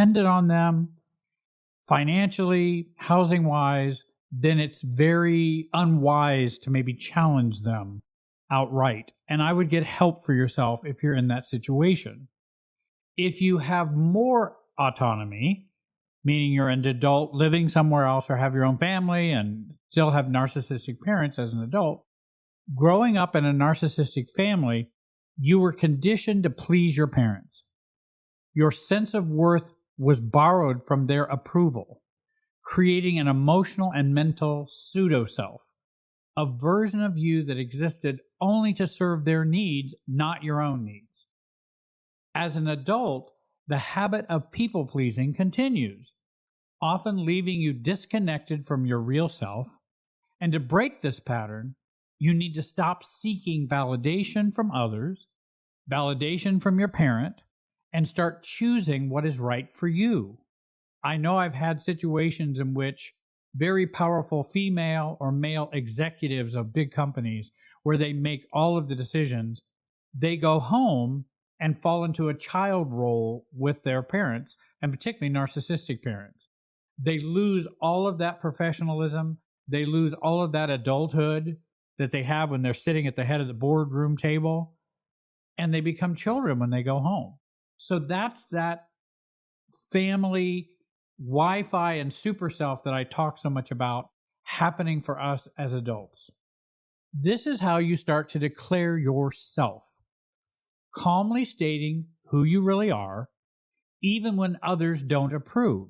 dependent on them financially, housing-wise, then it's very unwise to maybe challenge them outright. And I would get help for yourself if you're in that situation. If you have more autonomy, meaning you're an adult living somewhere else or have your own family and still have narcissistic parents as an adult, growing up in a narcissistic family, you were conditioned to please your parents. Your sense of worth was borrowed from their approval, creating an emotional and mental pseudo-self, a version of you that existed only to serve their needs, not your own needs. As an adult, the habit of people-pleasing continues, often leaving you disconnected from your real self. And to break this pattern, you need to stop seeking validation from others, validation from your parent, and start choosing what is right for you. I know I've had situations in which very powerful female or male executives of big companies, where they make all of the decisions, they go home and fall into a child role with their parents, and particularly narcissistic parents. They lose all of that professionalism. They lose all of that adulthood that they have when they're sitting at the head of the boardroom table, and they become children when they go home. So that's that family Wi-Fi and super self that I talk so much about happening for us as adults. This is how you start to declare yourself, calmly stating who you really are, even when others don't approve.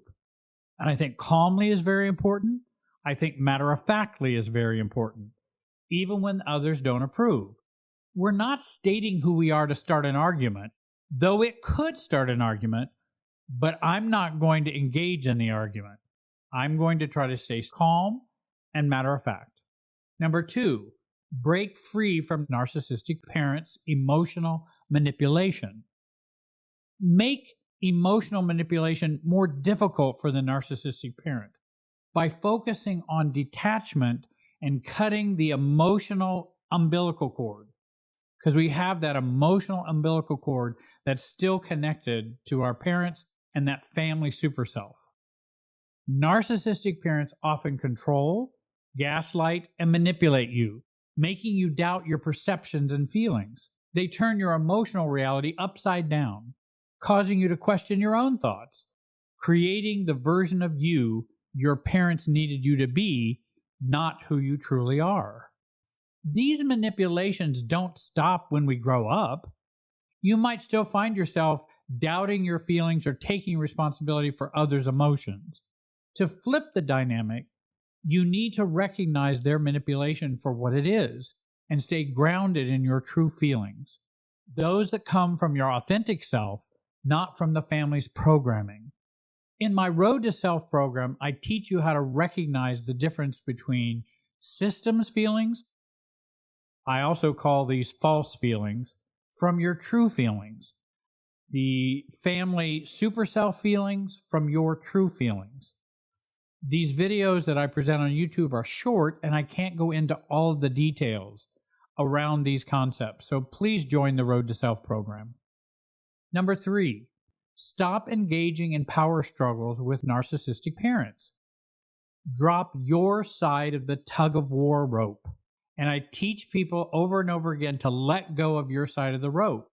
And I think calmly is very important. I think matter-of-factly is very important, even when others don't approve. We're not stating who we are to start an argument, though it could start an argument, but I'm not going to engage in the argument. I'm going to try to stay calm and matter-of-fact. Number 2, break free from narcissistic parents' emotional manipulation. Make emotional manipulation more difficult for the narcissistic parent by focusing on detachment and cutting the emotional umbilical cord, because we have that emotional umbilical cord that's still connected to our parents and that family super self. Narcissistic parents often control, gaslight, and manipulate you, making you doubt your perceptions and feelings. They turn your emotional reality upside down, causing you to question your own thoughts, creating the version of you your parents needed you to be, not who you truly are. These manipulations don't stop when we grow up. You might still find yourself doubting your feelings or taking responsibility for others' emotions. To flip the dynamic, you need to recognize their manipulation for what it is and stay grounded in your true feelings, those that come from your authentic self, not from the family's programming. In my Road to Self program, I teach you how to recognize the difference between systems feelings, I also call these false feelings, from your true feelings. The family super self feelings from your true feelings. These videos that I present on YouTube are short, and I can't go into all of the details around these concepts. So please join the Road to Self program. Number 3, stop engaging in power struggles with narcissistic parents. Drop your side of the tug of war rope. And I teach people over and over again to let go of your side of the rope.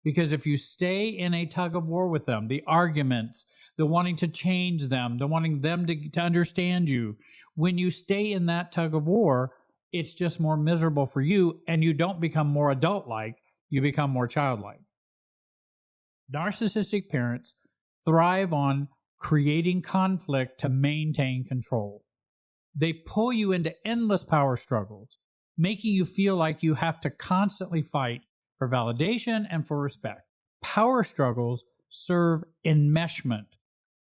Because if you stay in a tug of war with them, the arguments, the wanting to change them, the wanting them to understand you, when you stay in that tug of war, it's just more miserable for you, and you don't become more adult-like, you become more childlike. Narcissistic parents thrive on creating conflict to maintain control. They pull you into endless power struggles, making you feel like you have to constantly fight for validation and for respect. Power struggles serve enmeshment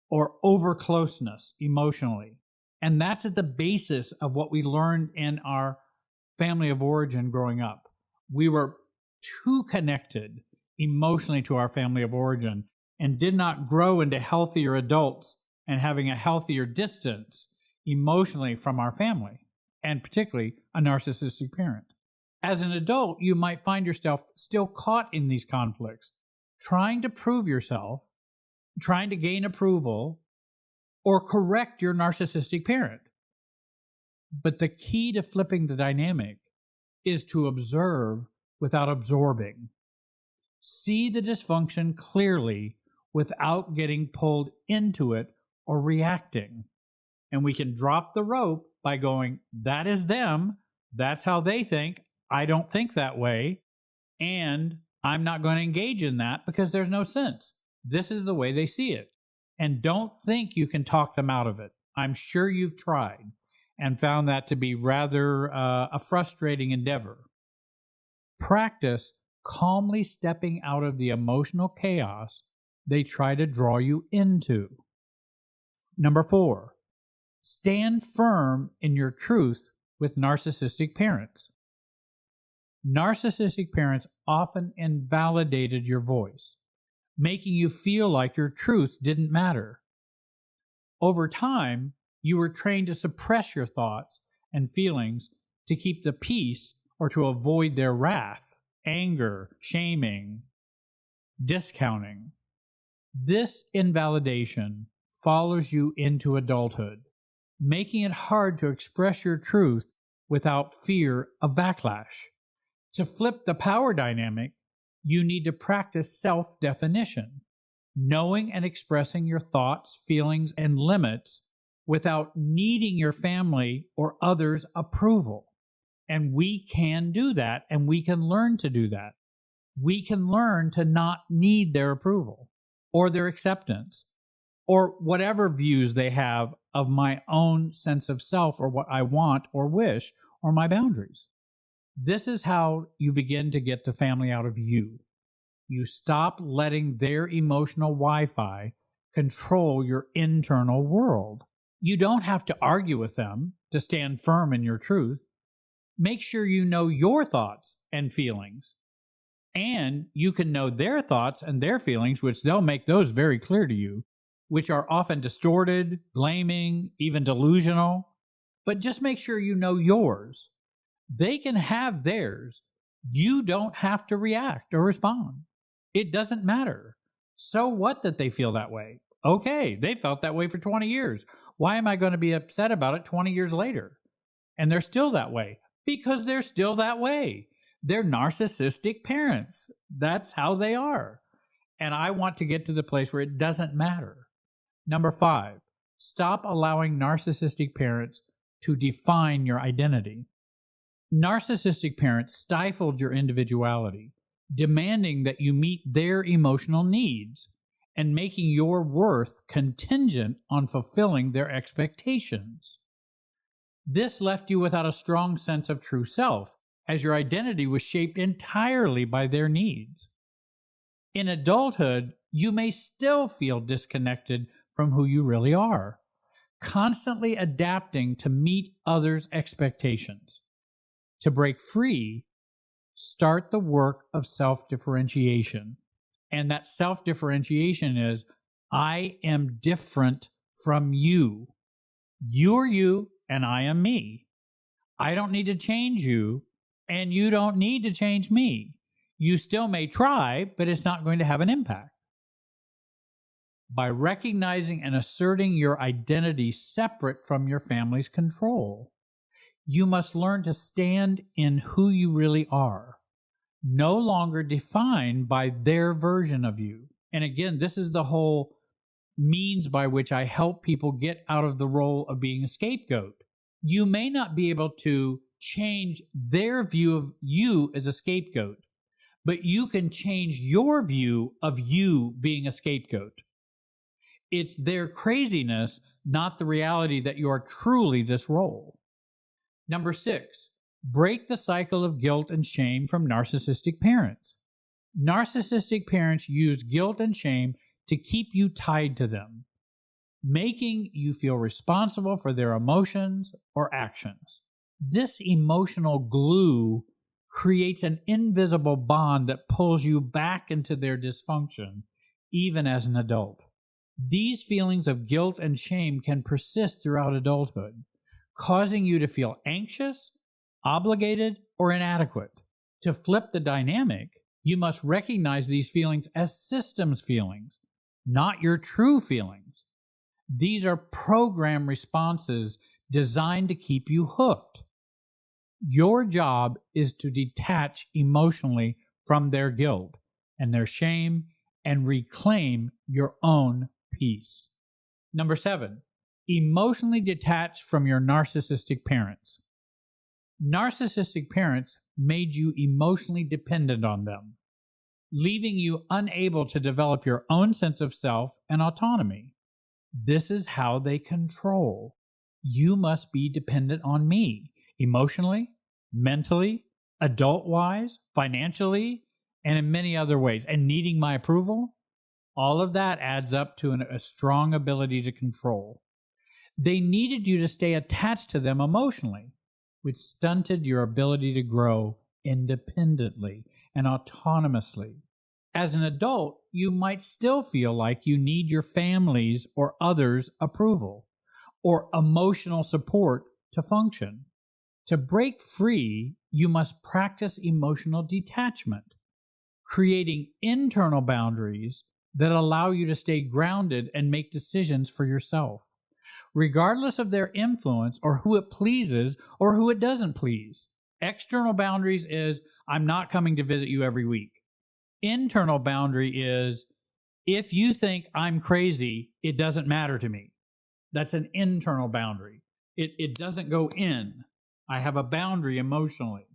or over closeness emotionally. And that's at the basis of what we learned in our family of origin growing up. We were too connected emotionally to our family of origin and did not grow into healthier adults and having a healthier distance emotionally from our family, and particularly a narcissistic parent. As an adult, you might find yourself still caught in these conflicts, trying to prove yourself, trying to gain approval, or correct your narcissistic parent. But the key to flipping the dynamic is to observe without absorbing. See the dysfunction clearly without getting pulled into it or reacting. And we can drop the rope by going, that is them. That's how they think. I don't think that way. And I'm not going to engage in that because there's no sense. This is the way they see it. And don't think you can talk them out of it. I'm sure you've tried and found that to be rather a frustrating endeavor. Practice calmly stepping out of the emotional chaos they try to draw you into. Number 4, stand firm in your truth with narcissistic parents. Narcissistic parents often invalidated your voice, making you feel like your truth didn't matter. Over time, you were trained to suppress your thoughts and feelings to keep the peace or to avoid their wrath, anger, shaming, discounting. This invalidation follows you into adulthood, making it hard to express your truth without fear of backlash. To flip the power dynamic, you need to practice self-definition, knowing and expressing your thoughts, feelings, and limits without needing your family or others' approval. And we can do that, and we can learn to do that. We can learn to not need their approval or their acceptance or whatever views they have of my own sense of self or what I want or wish or my boundaries. This is how you begin to get the family out of you. You stop letting their emotional Wi-Fi control your internal world. You don't have to argue with them to stand firm in your truth. Make sure you know your thoughts and feelings. And you can know their thoughts and their feelings, which they'll make those very clear to you, which are often distorted, blaming, even delusional. But just make sure you know yours. They can have theirs. You don't have to react or respond. It doesn't matter. So what that they feel that way? Okay, they felt that way for 20 years. Why am I going to be upset about it 20 years later? And they're still that way. Because they're still that way. They're narcissistic parents. That's how they are. And I want to get to the place where it doesn't matter. Number 5, stop allowing narcissistic parents to define your identity. Narcissistic parents stifled your individuality, demanding that you meet their emotional needs and making your worth contingent on fulfilling their expectations. This left you without a strong sense of true self, as your identity was shaped entirely by their needs. In adulthood, you may still feel disconnected from who you really are, constantly adapting to meet others' expectations. To break free, start the work of self-differentiation. And that self-differentiation is, I am different from you. You're you, and I am me. I don't need to change you, and you don't need to change me. You still may try, but it's not going to have an impact. By recognizing and asserting your identity separate from your family's control, you must learn to stand in who you really are, no longer defined by their version of you. And again, this is the whole means by which I help people get out of the role of being a scapegoat. You may not be able to change their view of you as a scapegoat, but you can change your view of you being a scapegoat. It's their craziness, not the reality that you are truly this role. Number 6, break the cycle of guilt and shame from narcissistic parents. Narcissistic parents use guilt and shame to keep you tied to them, making you feel responsible for their emotions or actions. This emotional glue creates an invisible bond that pulls you back into their dysfunction, even as an adult. These feelings of guilt and shame can persist throughout adulthood, causing you to feel anxious, obligated, or inadequate. To flip the dynamic, you must recognize these feelings as systems feelings, not your true feelings. These are program responses designed to keep you hooked. Your job is to detach emotionally from their guilt and their shame and reclaim your own peace. Number 7, emotionally detached from your narcissistic parents. Narcissistic parents made you emotionally dependent on them, leaving you unable to develop your own sense of self and autonomy. This is how they control. You must be dependent on me, emotionally, mentally, adult-wise, financially, and in many other ways. And needing my approval, all of that adds up to a strong ability to control. They needed you to stay attached to them emotionally, which stunted your ability to grow independently and autonomously. As an adult, you might still feel like you need your family's or others' approval or emotional support to function. To break free, you must practice emotional detachment, creating internal boundaries that allow you to stay grounded and make decisions for yourself, regardless of their influence or who it pleases or who it doesn't please. External boundaries is, I'm not coming to visit you every week. Internal boundary is, if you think I'm crazy, it doesn't matter to me. That's an internal boundary. It doesn't go in. I have a boundary emotionally.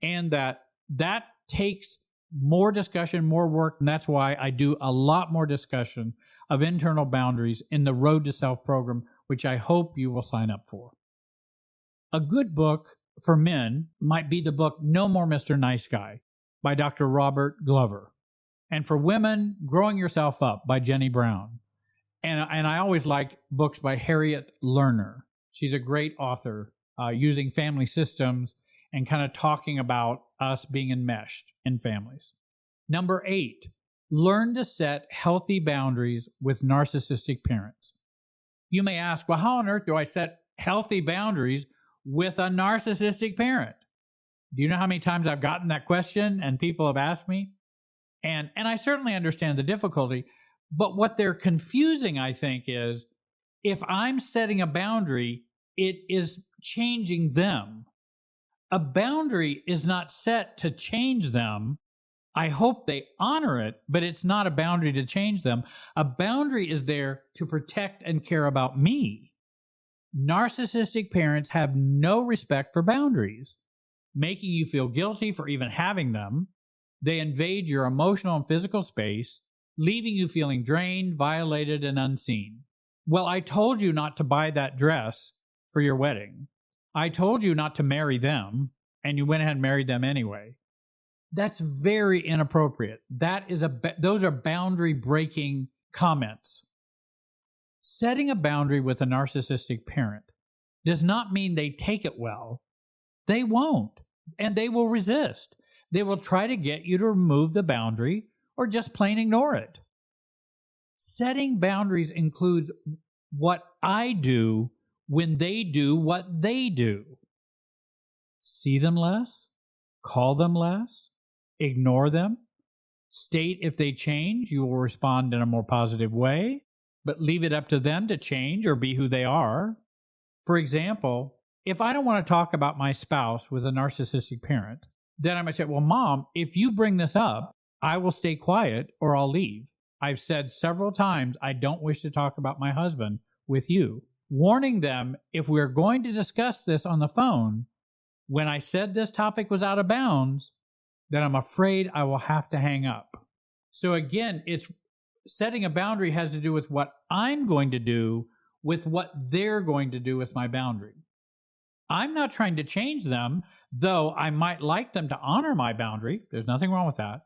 And that takes more discussion, more work, and that's why I do a lot more discussion of internal boundaries in the Road to Self program, which I hope you will sign up for. A good book for men might be the book No More Mr. Nice Guy by Dr. Robert Glover. And for women, Growing Yourself Up by Jenny Brown. And I always like books by Harriet Lerner. She's a great author, using family systems and kind of talking about us being enmeshed in families. Number 8, learn to set healthy boundaries with narcissistic parents. You may ask, well, how on earth do I set healthy boundaries with a narcissistic parent? Do you know how many times I've gotten that question and people have asked me? And I certainly understand the difficulty, but what they're confusing, I think, is if I'm setting a boundary, it is changing them. A boundary is not set to change them. I hope they honor it, but it's not a boundary to change them. A boundary is there to protect and care about me. Narcissistic parents have no respect for boundaries, making you feel guilty for even having them. They invade your emotional and physical space, leaving you feeling drained, violated, and unseen. Well, I told you not to buy that dress for your wedding. I told you not to marry them, and you went ahead and married them anyway. That's very inappropriate. Those are boundary breaking comments. Setting a boundary with a narcissistic parent does not mean they take it well. They won't, and they will resist. They will try to get you to remove the boundary or just plain ignore it. Setting boundaries includes what I do when they do what they do. See them less, call them less, ignore them, state if they change, you will respond in a more positive way, but leave it up to them to change or be who they are. For example, if I don't want to talk about my spouse with a narcissistic parent, then I might say, well, Mom, if you bring this up, I will stay quiet or I'll leave. I've said several times I don't wish to talk about my husband with you, warning them if we're going to discuss this on the phone, when I said this topic was out of bounds, then I'm afraid I will have to hang up. So again, it's setting a boundary has to do with what I'm going to do with what they're going to do with my boundary. I'm not trying to change them, though I might like them to honor my boundary. There's nothing wrong with that.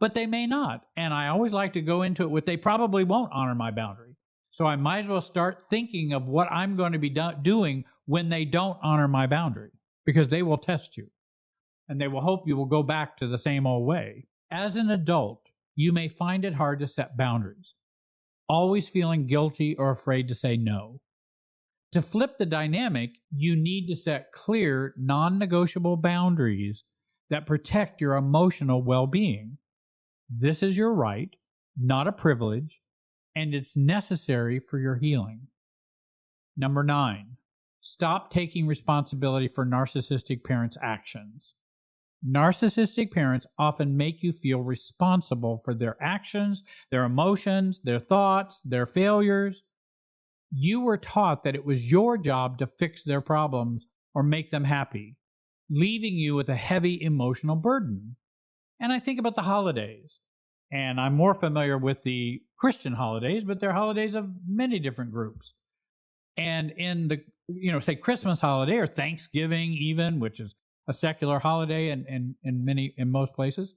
But they may not. And I always like to go into it with they probably won't honor my boundary. So I might as well start thinking of what I'm going to be doing when they don't honor my boundary, because they will test you and they will hope you will go back to the same old way. As an adult, you may find it hard to set boundaries, always feeling guilty or afraid to say no. To flip the dynamic, you need to set clear, non-negotiable boundaries that protect your emotional well-being. This is your right, not a privilege, and it's necessary for your healing. Number 9, stop taking responsibility for narcissistic parents' actions. Narcissistic parents often make you feel responsible for their actions, their emotions, their thoughts, their failures. You were taught that it was your job to fix their problems or make them happy, leaving you with a heavy emotional burden. And I think about the holidays, and I'm more familiar with the Christian holidays, but they're holidays of many different groups. And in the, say Christmas holiday or Thanksgiving even, which is a secular holiday in most places,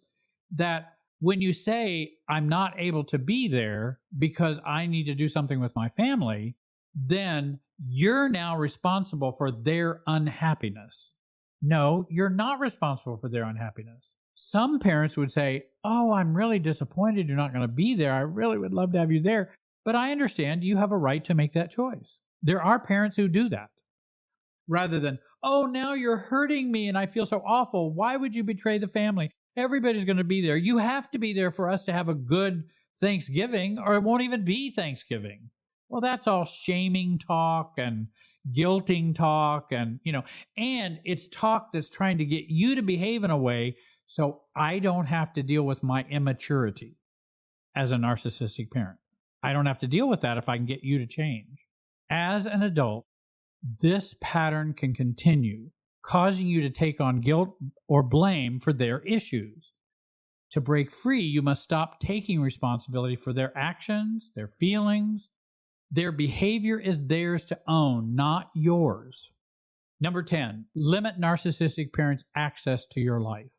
that when you say, I'm not able to be there because I need to do something with my family, then you're now responsible for their unhappiness. No, you're not responsible for their unhappiness. Some parents would say, oh, I'm really disappointed you're not going to be there. I really would love to have you there. But I understand you have a right to make that choice. There are parents who do that. Rather than, oh, now you're hurting me and I feel so awful. Why would you betray the family? Everybody's going to be there. You have to be there for us to have a good Thanksgiving, or it won't even be Thanksgiving. Well, that's all shaming talk and guilting talk, and it's talk that's trying to get you to behave in a way so I don't have to deal with my immaturity as a narcissistic parent. I don't have to deal with that if I can get you to change. As an adult, this pattern can continue, causing you to take on guilt or blame for their issues. To break free, you must stop taking responsibility for their actions, their feelings. Their behavior is theirs to own, not yours. Number 10, limit narcissistic parents' access to your life.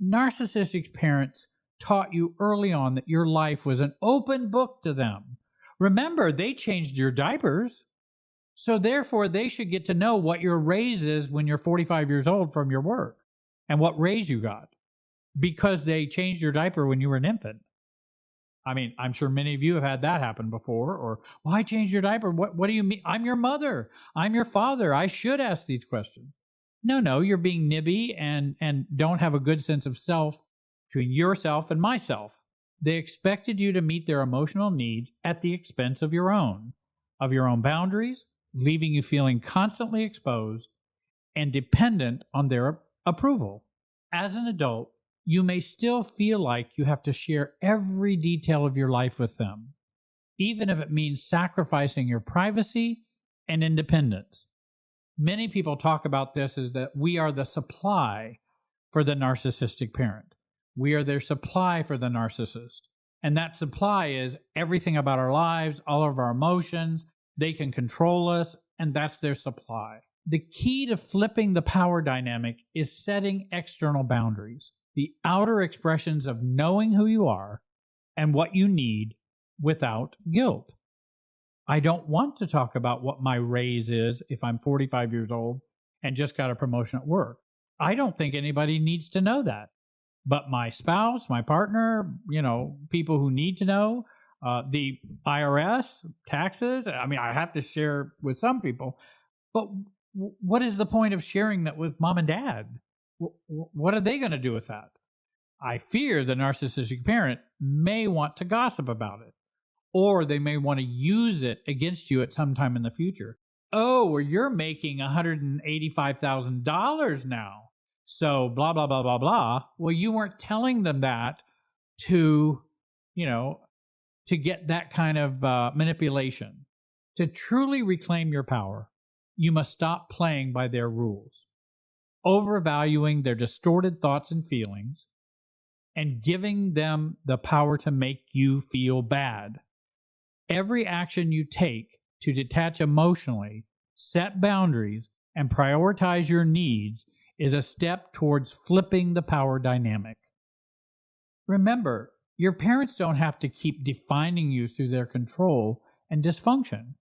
Narcissistic parents taught you early on that your life was an open book to them. Remember, they changed your diapers. So therefore, they should get to know what your raise is when you're 45 years old from your work and what raise you got, because they changed your diaper when you were an infant. I mean, I'm sure many of you have had that happen before. Or, why change your diaper? What do you mean? I'm your mother. I'm your father. I should ask these questions. No, you're being nibby and don't have a good sense of self between yourself and myself. They expected you to meet their emotional needs at the expense of your own boundaries, leaving you feeling constantly exposed and dependent on their approval. As an adult, you may still feel like you have to share every detail of your life with them, even if it means sacrificing your privacy and independence. Many people talk about this as that we are the supply for the narcissistic parent. We are their supply for the narcissist. And that supply is everything about our lives, all of our emotions. They can control us, and that's their supply. The key to flipping the power dynamic is setting external boundaries, the outer expressions of knowing who you are and what you need without guilt. I don't want to talk about what my raise is if I'm 45 years old and just got a promotion at work. I don't think anybody needs to know that. But my spouse, my partner, people who need to know, the IRS, taxes, I have to share with some people. But what is the point of sharing that with mom and dad? What are they going to do with that? I fear the narcissistic parent may want to gossip about it, or they may want to use it against you at some time in the future. Oh, well, you're making $185,000 now. So blah, blah, blah, blah, blah. Well, you weren't telling them that to get that kind of manipulation. To truly reclaim your power, you must stop playing by their rules, overvaluing their distorted thoughts and feelings, and giving them the power to make you feel bad. Every action you take to detach emotionally, set boundaries, and prioritize your needs is a step towards flipping the power dynamic. Remember, your parents don't have to keep defining you through their control and dysfunction.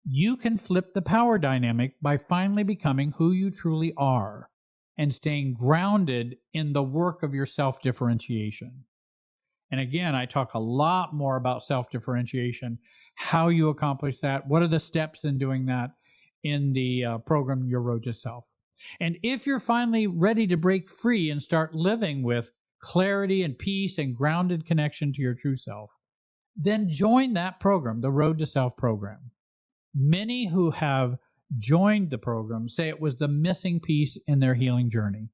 You can flip the power dynamic by finally becoming who you truly are and staying grounded in the work of your self-differentiation. And again, I talk a lot more about self-differentiation, how you accomplish that, what are the steps in doing that in the program, Your Road to Self. And if you're finally ready to break free and start living with clarity and peace and grounded connection to your true self, then join that program, the Road to Self program. Many who have joined the program say it was the missing piece in their healing journey,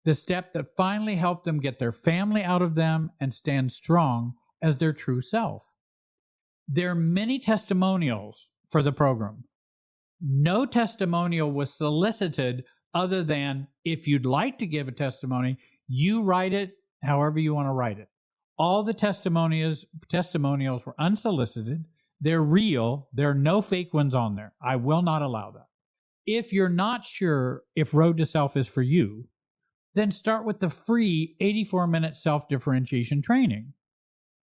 the step that finally helped them get their family out of them and stand strong as their true self. There are many testimonials for the program. No testimonial was solicited other than, if you'd like to give a testimony, you write it however you want to write it. All the testimonials were unsolicited. They're real. There are no fake ones on there. I will not allow that. If you're not sure if Road to Self is for you, then start with the free 84-minute self-differentiation training.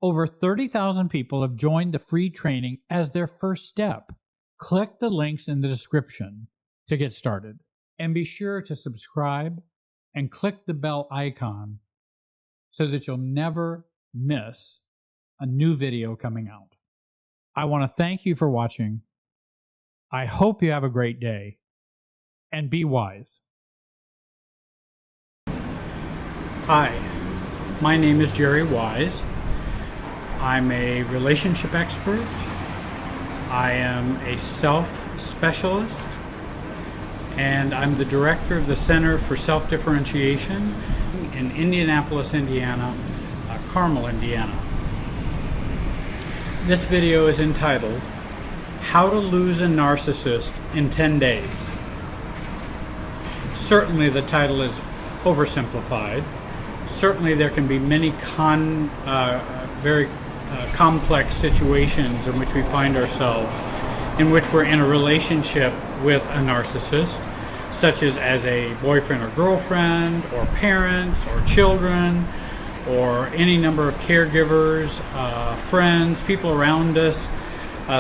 Over 30,000 people have joined the free training as their first step. Click the links in the description to get started. And be sure to subscribe and click the bell icon so that you'll never miss a new video coming out. I want to thank you for watching. I hope you have a great day, and be wise. Hi, my name is Jerry Wise. I'm a relationship expert. I am a self-specialist, and I'm the director of the Center for Self-Differentiation in Indianapolis, Indiana, Carmel, Indiana. This video is entitled, How to Lose a Narcissist in 10 Days. Certainly the title is oversimplified. Certainly there can be many very complex situations in which we find ourselves, in which we're in a relationship with a narcissist, such as a boyfriend or girlfriend, or parents, or children, or any number of caregivers, friends, people around us.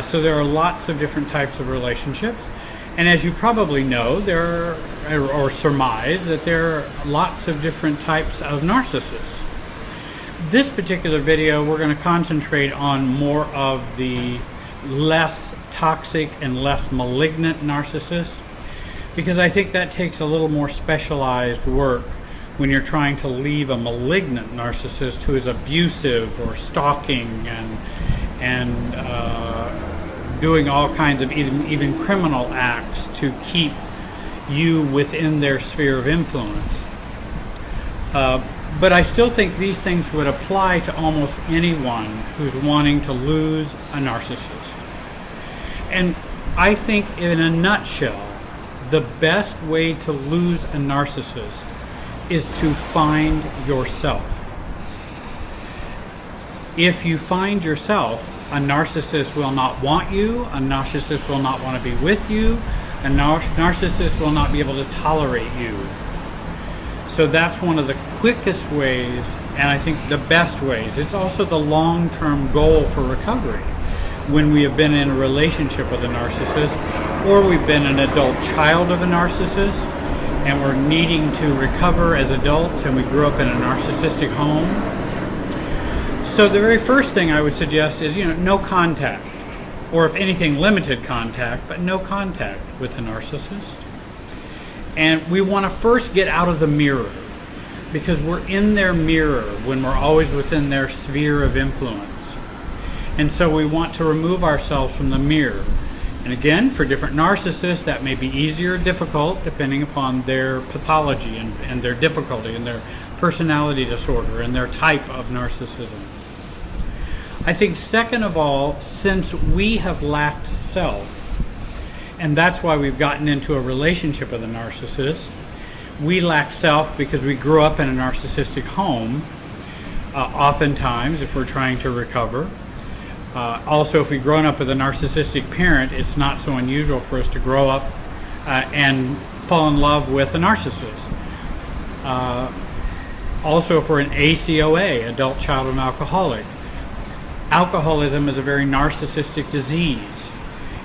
So there are lots of different types of relationships. And as you probably know, or surmise, that there are lots of different types of narcissists. This particular video, we're going to concentrate on more of the less toxic and less malignant narcissist, because I think that takes a little more specialized work when you're trying to leave a malignant narcissist who is abusive or stalking and doing all kinds of even criminal acts to keep you within their sphere of influence. But I still think these things would apply to almost anyone who's wanting to lose a narcissist. And I think, in a nutshell, the best way to lose a narcissist is to find yourself. If you find yourself, a narcissist will not want you, a narcissist will not want to be with you, a narcissist will not be able to tolerate you. So that's one of the quickest ways, and I think the best ways. It's also the long-term goal for recovery. When we have been in a relationship with a narcissist, or we've been an adult child of a narcissist, and we're needing to recover as adults, and we grew up in a narcissistic home. So the very first thing I would suggest is, no contact, or if anything, limited contact, but no contact with the narcissist. And we want to first get out of the mirror, because we're in their mirror when we're always within their sphere of influence. And so we want to remove ourselves from the mirror. And again, for different narcissists, that may be easier or difficult depending upon their pathology and their difficulty and their personality disorder and their type of narcissism. I think second of all, since we have lacked self, and that's why we've gotten into a relationship with a narcissist, we lack self because we grew up in a narcissistic home, oftentimes if we're trying to recover. Also, if we've grown up with a narcissistic parent, it's not so unusual for us to grow up and fall in love with a narcissist. Also, if we're an ACOA, adult child of an alcoholic, alcoholism is a very narcissistic disease.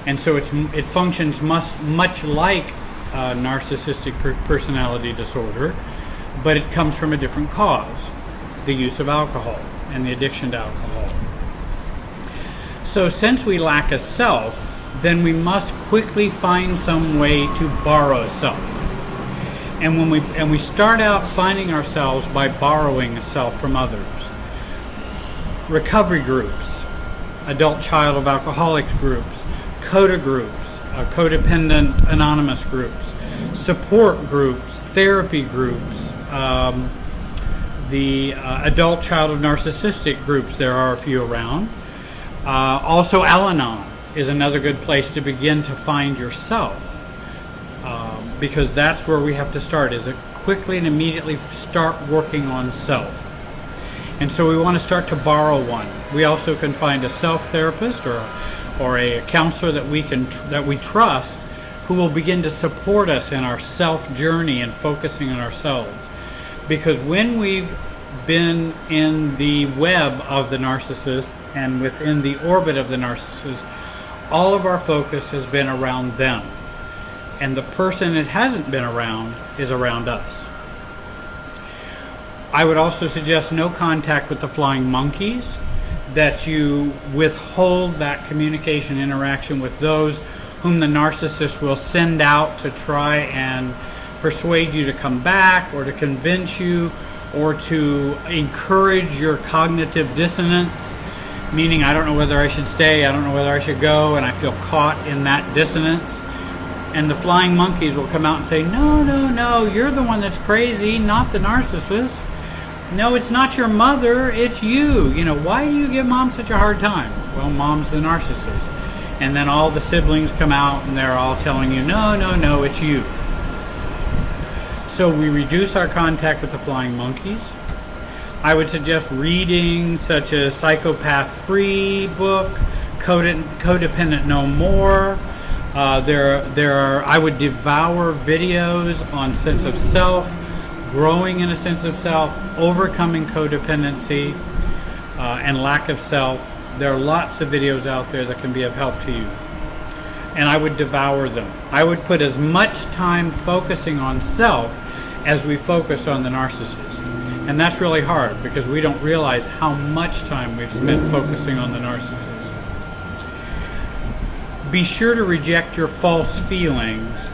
And so it functions much like a narcissistic personality disorder, but it comes from a different cause, the use of alcohol and the addiction to alcohol. So since we lack a self, then we must quickly find some way to borrow self. And we start out finding ourselves by borrowing a self from others. Recovery groups, adult child of alcoholics groups, CODA groups, codependent anonymous groups, support groups, therapy groups, the adult child of narcissistic groups. There are a few around. Also, Al-Anon is another good place to begin to find yourself, because that's where we have to start, is quickly and immediately start working on self. And so we want to start to borrow one. We also can find a self-therapist or a counselor that we trust, who will begin to support us in our self-journey and focusing on ourselves. Because when we've been in the web of the narcissist and within the orbit of the narcissist, all of our focus has been around them. And the person it hasn't been around is around us. I would also suggest no contact with the flying monkeys, that you withhold that communication interaction with those whom the narcissist will send out to try and persuade you to come back, or to convince you, or to encourage your cognitive dissonance, meaning I don't know whether I should stay, I don't know whether I should go, and I feel caught in that dissonance. And the flying monkeys will come out and say, no, no, no, you're the one that's crazy, not the narcissist. No, it's not your mother, it's you. You know, why do you give mom such a hard time? Well, mom's the narcissist. And then all the siblings come out and they're all telling you, no, no, no, it's you. So we reduce our contact with the flying monkeys. I would suggest reading such as Psychopath Free book, Codependent No More. I would devour videos on sense of self, growing in a sense of self, overcoming codependency, and lack of self. There are lots of videos out there that can be of help to you. And I would devour them. I would put as much time focusing on self as we focus on the narcissist. And that's really hard, because we don't realize how much time we've spent focusing on the narcissist. Be sure to reject your false feelings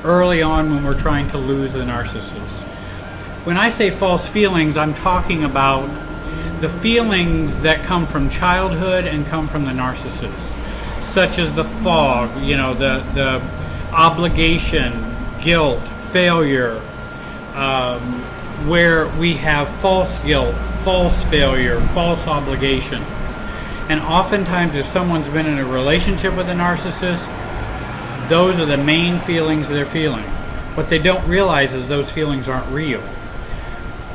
early on when we're trying to lose the narcissist. When I say false feelings, I'm talking about the feelings that come from childhood and come from the narcissist, such as the fog, you know, the obligation, guilt, failure, where we have false guilt, false failure, false obligation. And oftentimes, if someone's been in a relationship with a narcissist, those are the main feelings they're feeling. What they don't realize is those feelings aren't real.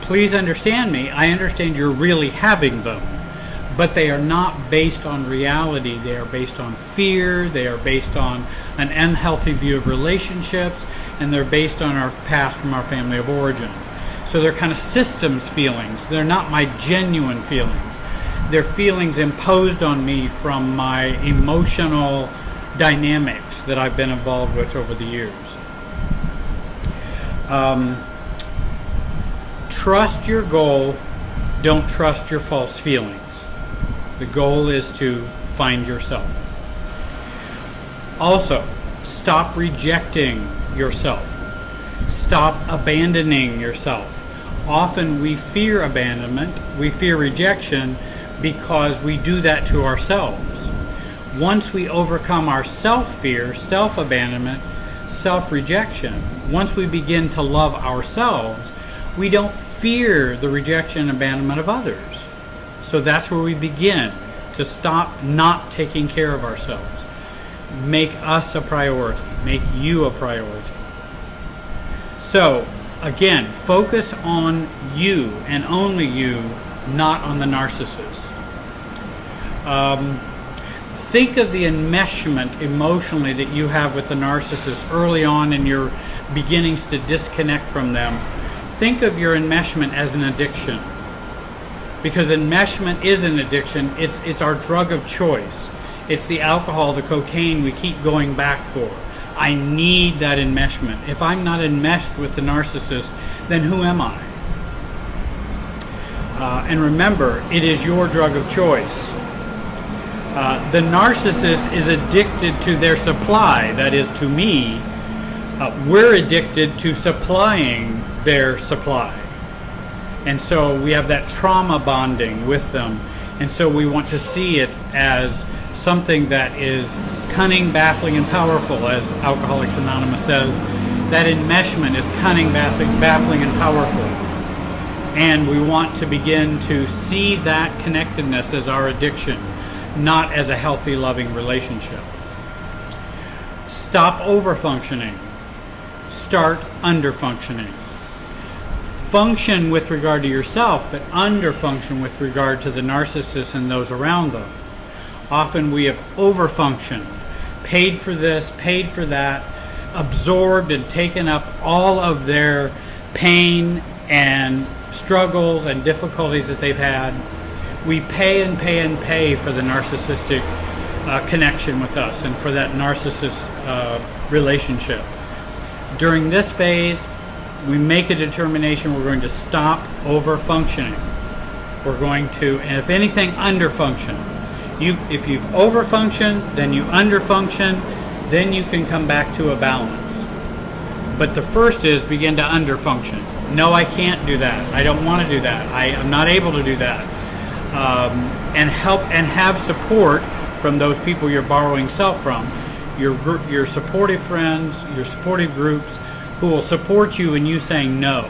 Please understand me. I understand you're really having them, but they are not based on reality. They are based on fear. They are based on an unhealthy view of relationships, and they're based on our past from our family of origin. So they're kind of systems feelings. They're not my genuine feelings. They're feelings imposed on me from my emotional dynamics that I've been involved with over the years. Trust your goal. Don't trust your false feelings. The goal is to find yourself. Also, stop rejecting yourself. Stop abandoning yourself. Often we fear abandonment, we fear rejection, because we do that to ourselves. Once we overcome our self-fear, self-abandonment, self-rejection, once we begin to love ourselves, we don't fear the rejection and abandonment of others. So that's where we begin to stop not taking care of ourselves. Make us a priority. Make you a priority. So, again, focus on you and only you, not on the narcissist. Think of the enmeshment emotionally that you have with the narcissist early on in your beginnings to disconnect from them. Think of your enmeshment as an addiction, because enmeshment is an addiction. It's our drug of choice. It's the alcohol, the cocaine we keep going back for. I need that enmeshment. If I'm not enmeshed with the narcissist, then who am I? And remember, it is your drug of choice. The narcissist is addicted to their supply, that is to me. We're addicted to supplying their supply. And so we have that trauma bonding with them, And so we want to see it as something that is cunning, baffling, and powerful, as Alcoholics Anonymous says. That enmeshment is cunning, baffling, and powerful. And we want to begin to see that connectedness as our addiction, not as a healthy, loving relationship. Stop over-functioning. Start under-functioning. Function with regard to yourself, but under-function with regard to the narcissist and those around them. Often we have over-functioned, paid for this, paid for that, absorbed and taken up all of their pain and struggles and difficulties that they've had. We pay and pay and pay for the narcissistic connection with us and for that narcissist relationship. During this phase, we make a determination we're going to stop over-functioning. We're going to, and if anything, under-function. If you've over-functioned, then you under-function, then you can come back to a balance. But the first is begin to under-function. No, I can't do that. I don't want to do that. I'm not able to do that. And help and have support from those people you're borrowing self from. Your supportive friends, your supportive groups, who will support you in you saying no.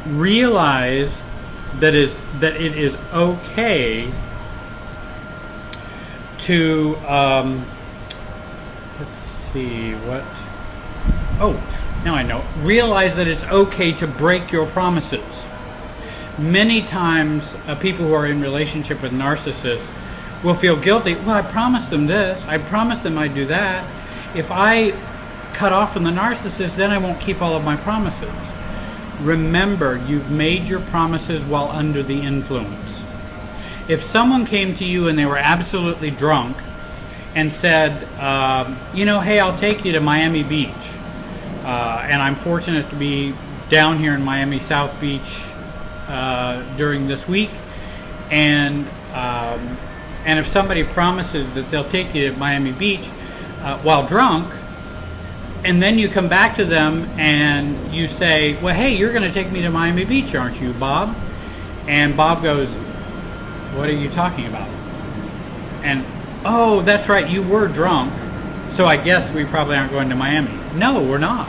Realize that it is okay to let's see what. Oh, now I know. Realize that it's okay to break your promises. Many times, people who are in relationship with narcissists will feel guilty. Well, I promised them this. I promised them I'd do that. If I cut off from the narcissist, then I won't keep all of my promises. Remember, you've made your promises while under the influence. If someone came to you and they were absolutely drunk and said, hey, I'll take you to Miami Beach, and I'm fortunate to be down here in Miami South Beach during this week, and if somebody promises that they'll take you to Miami Beach while drunk, and then you come back to them and you say, well, hey, you're going to take me to Miami Beach, aren't you, Bob? And Bob goes, what are you talking about? And, oh, that's right, you were drunk, so I guess we probably aren't going to Miami. No, we're not.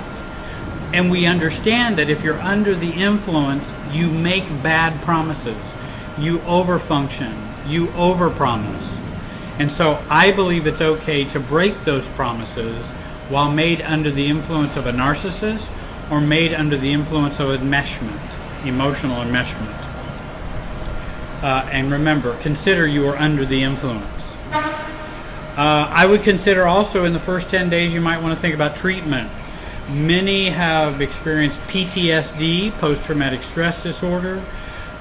And we understand that if you're under the influence, you make bad promises. You overfunction. You overpromise. And so I believe it's okay to break those promises while made under the influence of a narcissist or made under the influence of enmeshment, emotional enmeshment. And remember, consider you are under the influence. I would consider also in the first 10 days you might want to think about treatment. Many have experienced PTSD, post-traumatic stress disorder.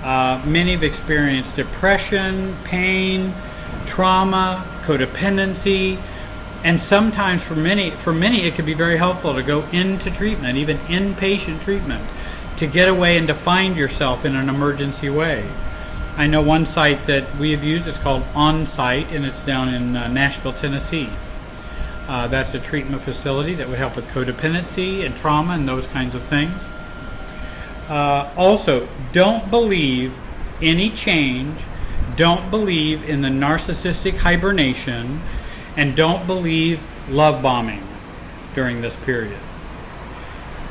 Many have experienced depression, pain, trauma, codependency, and sometimes for many it could be very helpful to go into treatment, even inpatient treatment, to get away and to find yourself in an emergency way. I know one site that we have used, it's called On Site, and it's down in Nashville, Tennessee. That's a treatment facility that would help with codependency and trauma and those kinds of things. Also, don't believe any change, don't believe in the narcissistic hibernation, and don't believe love bombing during this period.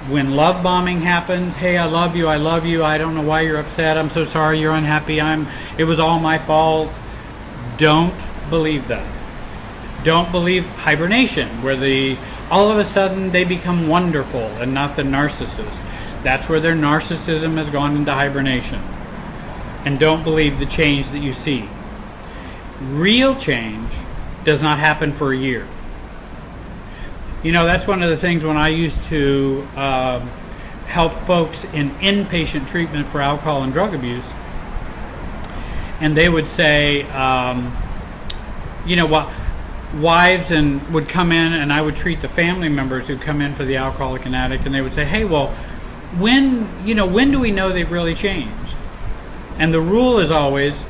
When love bombing happens, hey, I love you, I don't know why you're upset, I'm so sorry you're unhappy, it was all my fault. Don't believe that. Don't believe hibernation, where all of a sudden they become wonderful and not the narcissist. That's where their narcissism has gone into hibernation. And don't believe the change that you see. Real change does not happen for a year. You know, that's one of the things when I used to help folks in inpatient treatment for alcohol and drug abuse, and they would say, wives would come in, and I would treat the family members who come in for the alcoholic and addict, and they would say, hey, well, when do we know they've really changed? And the rule is always,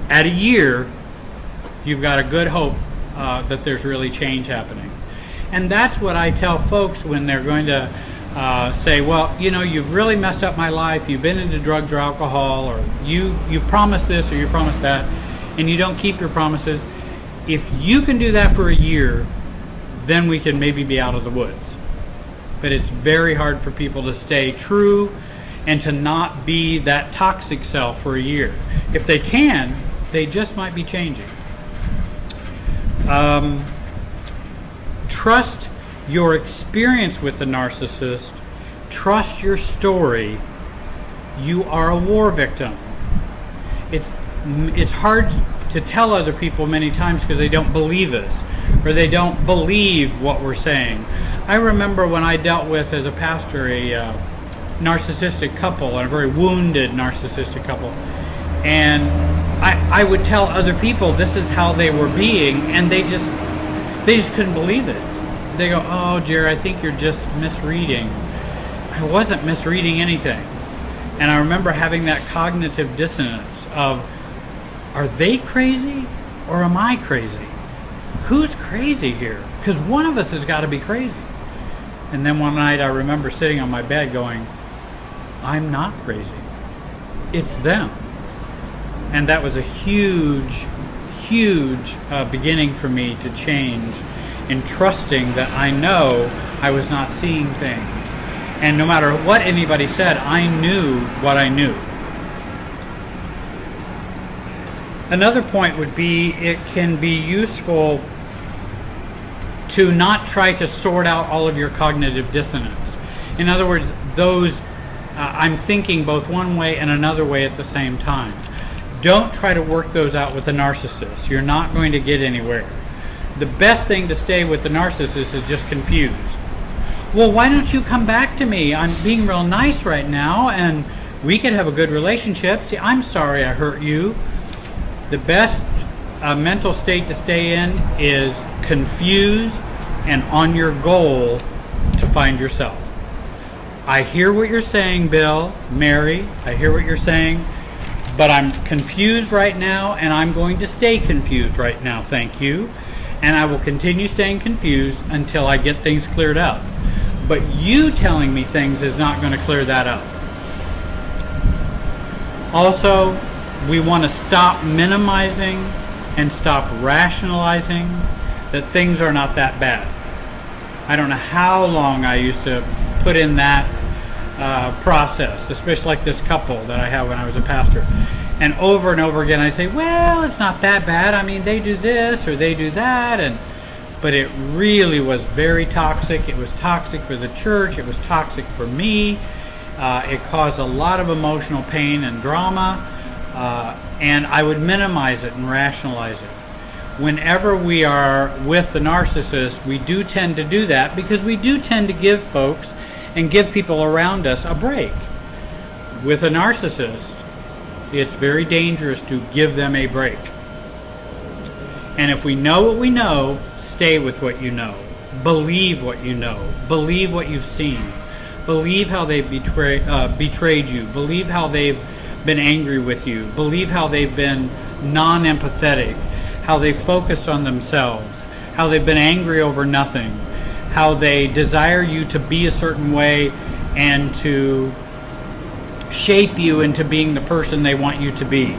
at a year, you've got a good hope that there's really change happening. And that's what I tell folks when they're going to say, well, you've really messed up my life. You've been into drugs or alcohol, or you promised this or you promised that, and you don't keep your promises. If you can do that for a year, then we can maybe be out of the woods. But it's very hard for people to stay true and to not be that toxic self for a year. If they can, they just might be changing. Trust your experience with the narcissist. Trust your story. You are a war victim. It's hard to tell other people many times because they don't believe us, or they don't believe what we're saying. I remember when I dealt with, as a pastor, a narcissistic couple, and a very wounded narcissistic couple, and I would tell other people this is how they were being, and they just couldn't believe it. They go, "Oh, Jerry, I think you're just misreading." I wasn't misreading anything. And I remember having that cognitive dissonance of, are they crazy or am I crazy? Who's crazy here? Because one of us has got to be crazy. And then one night I remember sitting on my bed going, I'm not crazy. It's them. And that was a huge beginning for me to change in trusting that I know I was not seeing things. And no matter what anybody said, I knew what I knew. Another point would be, it can be useful to not try to sort out all of your cognitive dissonance. In other words, I'm thinking both one way and another way at the same time. Don't try to work those out with the narcissist. You're not going to get anywhere. The best thing to stay with the narcissist is just confused. Well, why don't you come back to me? I'm being real nice right now, and we could have a good relationship. See, I'm sorry I hurt you. The best mental state to stay in is confused and on your goal to find yourself. I hear what you're saying, Bill, Mary, I hear what you're saying, but I'm confused right now, and I'm going to stay confused right now, thank you. And I will continue staying confused until I get things cleared up. But you telling me things is not going to clear that up. Also, we want to stop minimizing and stop rationalizing that things are not that bad. I don't know how long I used to put in that process, especially like this couple that I had when I was a pastor. And over again I say, well, it's not that bad. I mean, they do this or they do that. But it really was very toxic. It was toxic for the church. It was toxic for me. It caused a lot of emotional pain and drama. And I would minimize it and rationalize it. Whenever we are with the narcissist, we do tend to do that because we do tend to give folks and give people around us a break. With a narcissist, it's very dangerous to give them a break. And if we know what we know, stay with what you know. Believe what you know. Believe what you've seen. Believe how they've betrayed you. Believe how they've been angry with you. Believe how they've been non-empathetic. How they've focused on themselves. How they've been angry over nothing. How they desire you to be a certain way and to shape you into being the person they want you to be.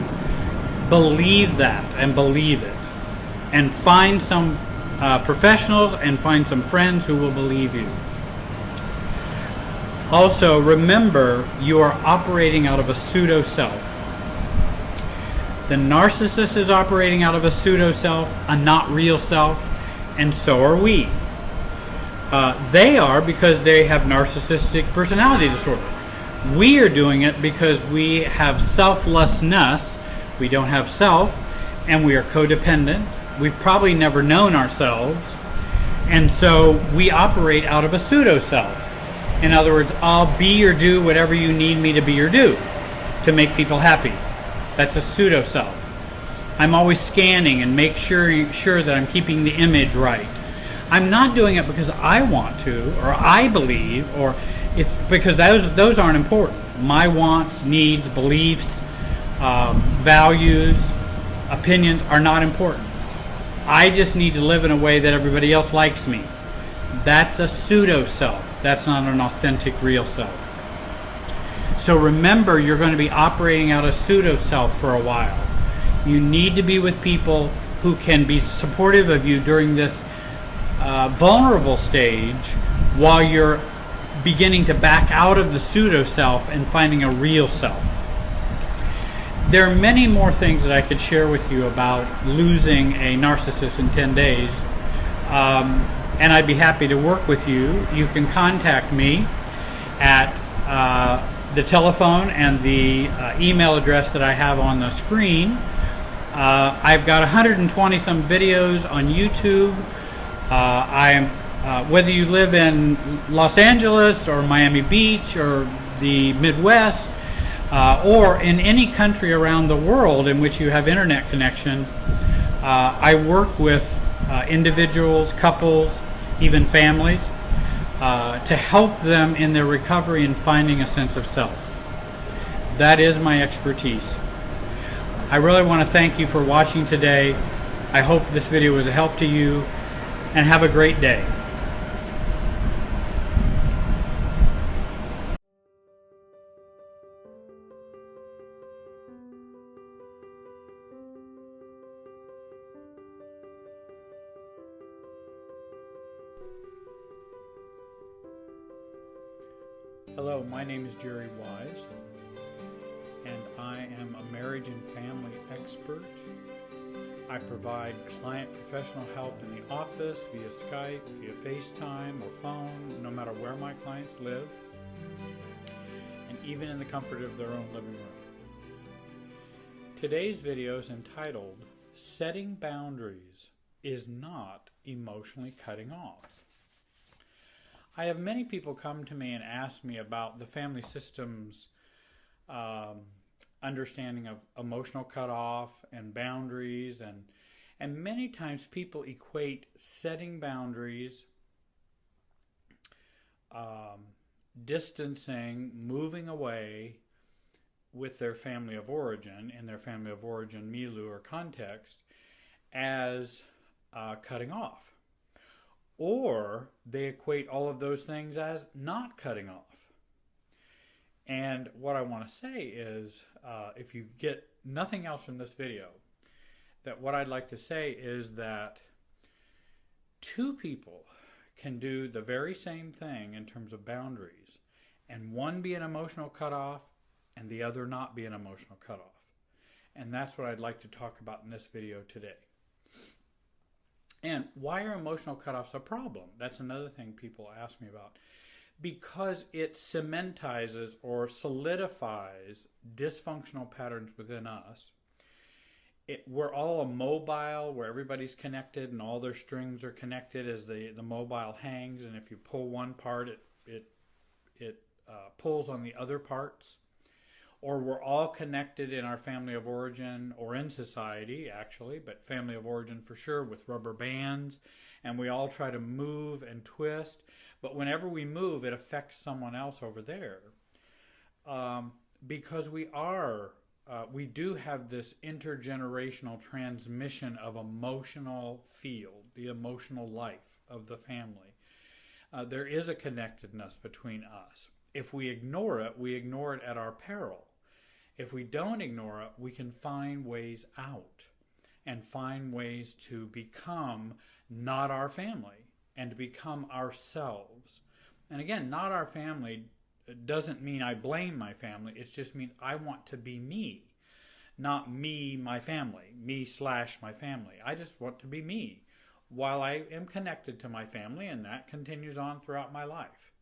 Believe that and believe it. And find some professionals and find some friends who will believe you. Also, remember, you are operating out of a pseudo-self. The narcissist is operating out of a pseudo-self, a not real self, and so are we. They are because they have narcissistic personality disorder. We are doing it because we have selflessness, we don't have self, and we are codependent. We've probably never known ourselves, and so we operate out of a pseudo-self. In other words, I'll be or do whatever you need me to be or do to make people happy. That's a pseudo-self. I'm always scanning and make sure that I'm keeping the image right. I'm not doing it because I want to or I believe, or it's because those aren't important. My wants, needs, beliefs, values, opinions are not important. I just need to live in a way that everybody else likes me. That's a pseudo-self. That's not an authentic real self. So remember, you're going to be operating out a pseudo-self for a while. You need to be with people who can be supportive of you during this vulnerable stage while you're beginning to back out of the pseudo-self and finding a real self. There are many more things that I could share with you about losing a narcissist in 10 days, and I'd be happy to work with you. You can contact me at the telephone and the email address that I have on the screen. I've got 120 some videos on YouTube. Whether you live in Los Angeles or Miami Beach or the Midwest or in any country around the world in which you have internet connection, I work with individuals, couples, even families, to help them in their recovery and finding a sense of self. That is my expertise. I really want to thank you for watching today. I hope this video was a help to you, and have a great day. Hello, my name is Jerry Wise, and I am a marriage and family expert. I provide client professional help in the office, via Skype, via FaceTime or phone, no matter where my clients live, and even in the comfort of their own living room. Today's video is entitled, Setting Boundaries is Not Emotionally Cutting Off. I have many people come to me and ask me about the family system's understanding of emotional cutoff and boundaries, and many times people equate setting boundaries, distancing, moving away with their family of origin, in their family of origin milieu or context, as cutting off. Or they equate all of those things as not cutting off. And what I want to say is, if you get nothing else from this video, that what I'd like to say is that two people can do the very same thing in terms of boundaries, and one be an emotional cutoff and the other not be an emotional cutoff. And that's what I'd like to talk about in this video today. And why are emotional cutoffs a problem? That's another thing people ask me about. Because it cementizes or solidifies dysfunctional patterns within us. We're all immobile, where everybody's connected and all their strings are connected as the mobile hangs, and if you pull one part, it pulls on the other parts. Or we're all connected in our family of origin, or in society actually, but family of origin for sure, with rubber bands, and we all try to move and twist, but whenever we move it affects someone else over there, because we do have this intergenerational transmission of emotional field, the emotional life of the family. There is a connectedness between us. If we ignore it at our peril. If we don't ignore it, we can find ways out and find ways to become not our family and to become ourselves. And again, not our family doesn't mean I blame my family. It just means I want to be me, not me, my family, me/my family. I just want to be me while I am connected to my family, and that continues on throughout my life.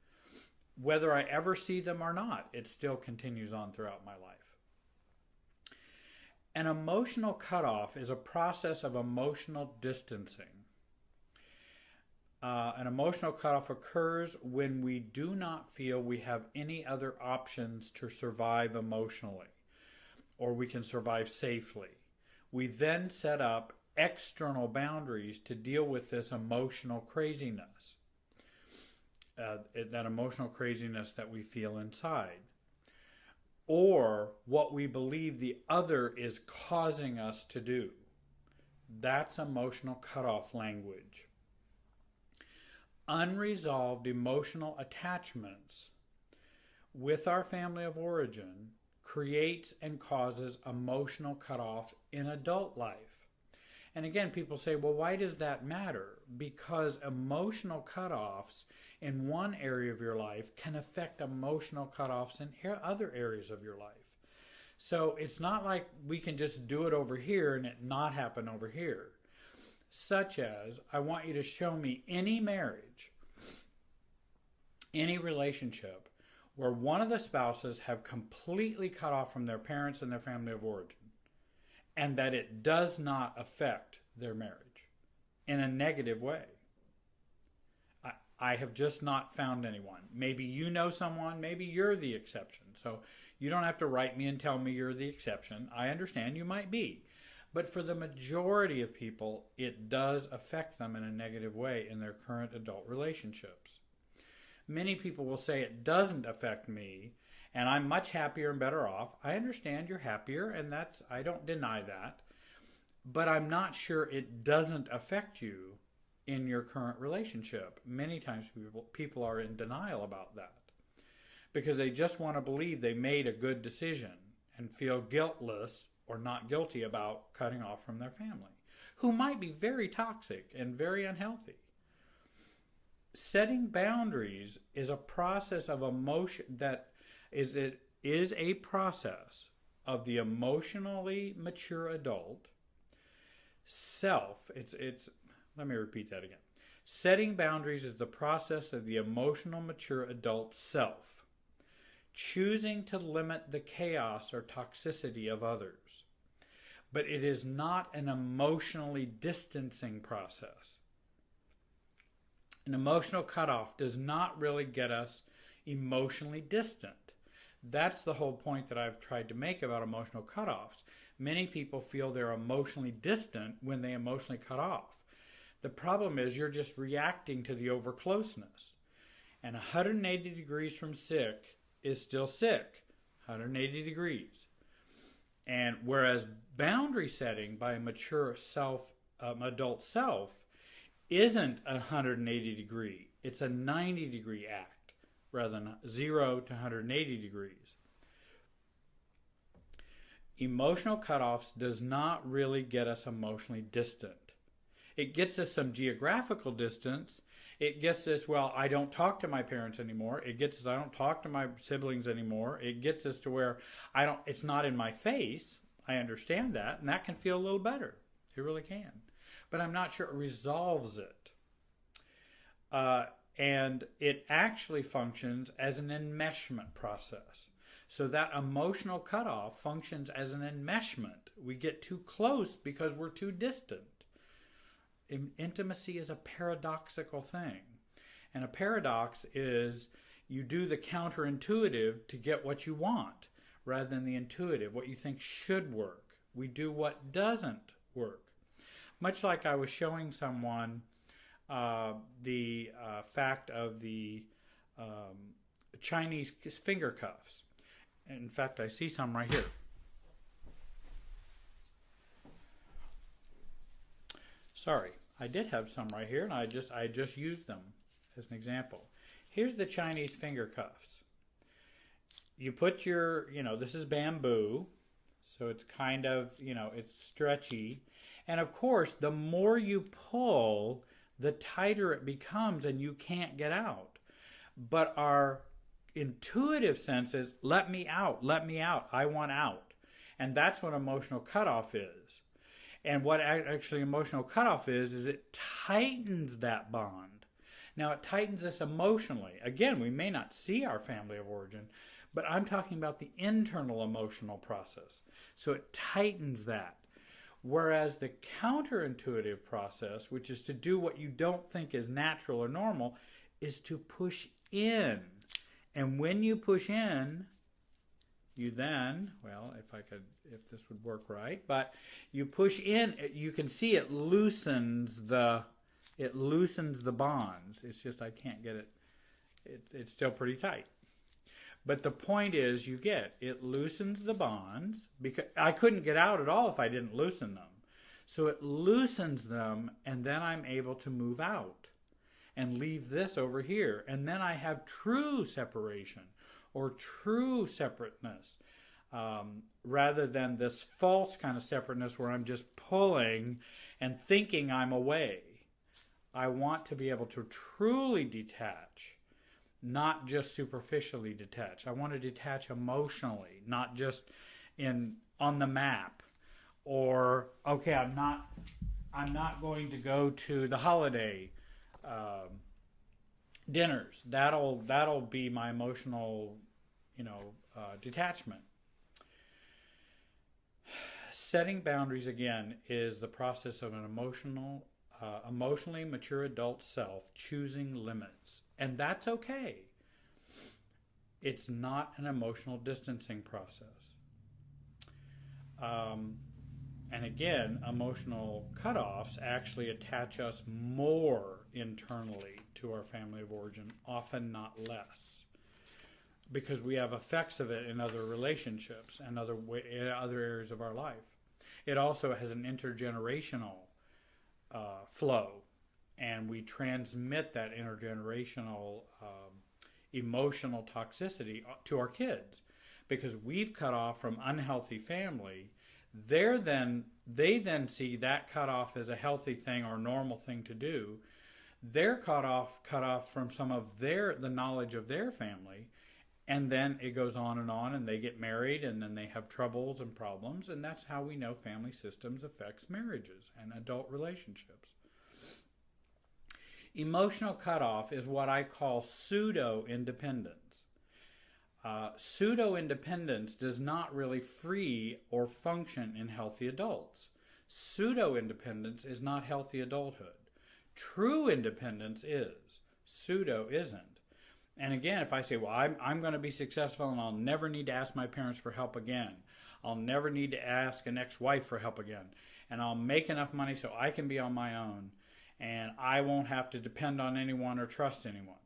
Whether I ever see them or not, it still continues on throughout my life. An emotional cutoff is a process of emotional distancing. An emotional cutoff occurs when we do not feel we have any other options to survive emotionally, or we can survive safely. We then set up external boundaries to deal with this emotional craziness, that emotional craziness that we feel inside, or what we believe the other is causing us to do. That's emotional cutoff language. Unresolved emotional attachments with our family of origin creates and causes emotional cutoff in adult life. And again, people say, well, why does that matter? Because emotional cutoffs in one area of your life can affect emotional cutoffs in other areas of your life. So it's not like we can just do it over here and it not happen over here. Such as, I want you to show me any marriage, any relationship where one of the spouses have completely cut off from their parents and their family of origin, and that it does not affect their marriage in a negative way. I have just not found anyone. Maybe you know someone, maybe you're the exception. So you don't have to write me and tell me you're the exception. I understand you might be. But for the majority of people, it does affect them in a negative way in their current adult relationships. Many people will say it doesn't affect me and I'm much happier and better off. I understand you're happier, and I don't deny that. But I'm not sure it doesn't affect you in your current relationship. Many times people are in denial about that because they just want to believe they made a good decision and feel guiltless or not guilty about cutting off from their family, who might be very toxic and very unhealthy. Setting boundaries is a process of emotion it is a process of the emotionally mature adult self. Let me repeat that again. Setting boundaries is the process of the emotional mature adult self, choosing to limit the chaos or toxicity of others. But it is not an emotionally distancing process. An emotional cutoff does not really get us emotionally distant. That's the whole point that I've tried to make about emotional cutoffs. Many people feel they're emotionally distant when they emotionally cut off. The problem is you're just reacting to the overcloseness. And 180 degrees from sick is still sick. 180 degrees. And whereas boundary setting by a mature adult self isn't 180 degree. It's a 90 degree act rather than 0 to 180 degrees. Emotional cutoffs does not really get us emotionally distant. It gets us some geographical distance. It gets us, well, I don't talk to my parents anymore. It gets us, I don't talk to my siblings anymore. It gets us to where it's not in my face. I understand that, and that can feel a little better. It really can. But I'm not sure it resolves it. And it actually functions as an enmeshment process. So that emotional cutoff functions as an enmeshment. We get too close because we're too distant. Intimacy is a paradoxical thing. And a paradox is you do the counterintuitive to get what you want rather than the intuitive, what you think should work. We do what doesn't work. Much like I was showing someone the fact of the Chinese finger cuffs. In fact, I see some right here. Sorry, I did have some right here, and I just used them as an example. Here's the Chinese finger cuffs. You put your, this is bamboo, so it's kind of, it's stretchy. And of course, the more you pull, the tighter it becomes and you can't get out. But our intuitive sense is, let me out, I want out. And that's what emotional cutoff is. And what actually emotional cutoff is it tightens that bond. Now, it tightens us emotionally. Again, we may not see our family of origin, but I'm talking about the internal emotional process. So it tightens that. Whereas the counterintuitive process, which is to do what you don't think is natural or normal, is to push in. And when you push in, you then, if this would work right, but you push in, you can see it loosens the bonds. It's just I can't get it. It's still pretty tight. But the point is, it loosens the bonds, because I couldn't get out at all if I didn't loosen them. So it loosens them, and then I'm able to move out. and leave this over here. And then I have true separation or true separateness, rather than this false kind of separateness where I'm just pulling and thinking I'm away. I want to be able to truly detach, not just superficially detach. I want to detach emotionally, not just on the map, or okay, I'm not going to go to the holiday dinners. That'll be my emotional, detachment. Setting boundaries, again, is the process of an emotionally mature adult self choosing limits. And that's okay. It's not an emotional distancing process. And again, emotional cutoffs actually attach us more internally to our family of origin, often not less, because we have effects of it in other relationships and in other areas of our life. It also has an intergenerational flow, and we transmit that intergenerational emotional toxicity to our kids, because we've cut off from unhealthy family. They then see that cut off as a healthy thing or normal thing to do. They're cut off from some of the knowledge of their family, and then it goes on, and they get married, and then they have troubles and problems, and that's how we know family systems affects marriages and adult relationships. Emotional cutoff is what I call pseudo-independence. Pseudo-independence does not really free or function in healthy adults. Pseudo-independence is not healthy adulthood. True independence is. Pseudo isn't. And again, if I say, well, I'm going to be successful and I'll never need to ask my parents for help again. I'll never need to ask an ex-wife for help again. And I'll make enough money so I can be on my own. And I won't have to depend on anyone or trust anyone.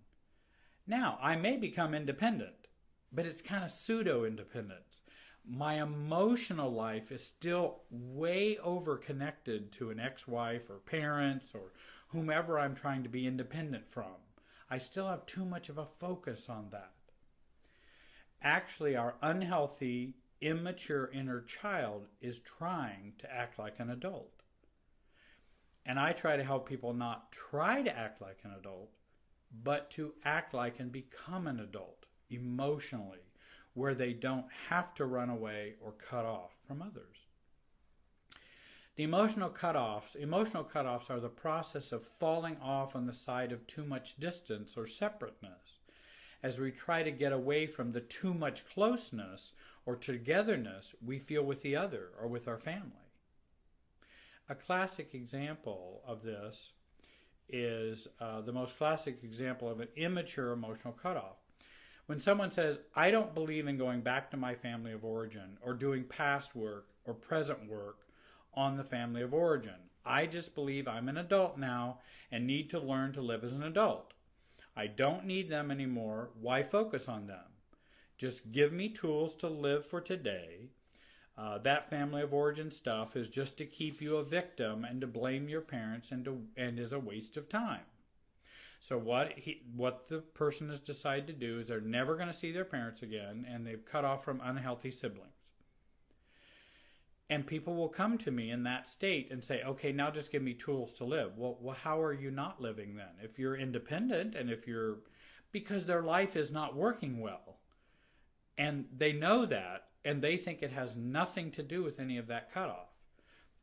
Now, I may become independent, but it's kind of pseudo-independence. My emotional life is still way over connected to an ex-wife or parents or whomever I'm trying to be independent from. I still have too much of a focus on that. Actually, our unhealthy, immature inner child is trying to act like an adult. And I try to help people not try to act like an adult, but to act like and become an adult emotionally, where they don't have to run away or cut off from others. The emotional cutoffs are the process of falling off on the side of too much distance or separateness, as we try to get away from the too much closeness or togetherness we feel with the other or with our family. A classic example of this is the most classic example of an immature emotional cutoff. When someone says, I don't believe in going back to my family of origin or doing past work or present work on the family of origin. I just believe I'm an adult now and need to learn to live as an adult. I don't need them anymore. Why focus on them? Just give me tools to live for today. That family of origin stuff is just to keep you a victim and to blame your parents and is a waste of time. So what the person has decided to do is they're never going to see their parents again, and they've cut off from unhealthy siblings. And people will come to me in that state and say, okay, now just give me tools to live. Well, how are you not living then? If you're independent and because their life is not working well. And they know that, and they think it has nothing to do with any of that cutoff.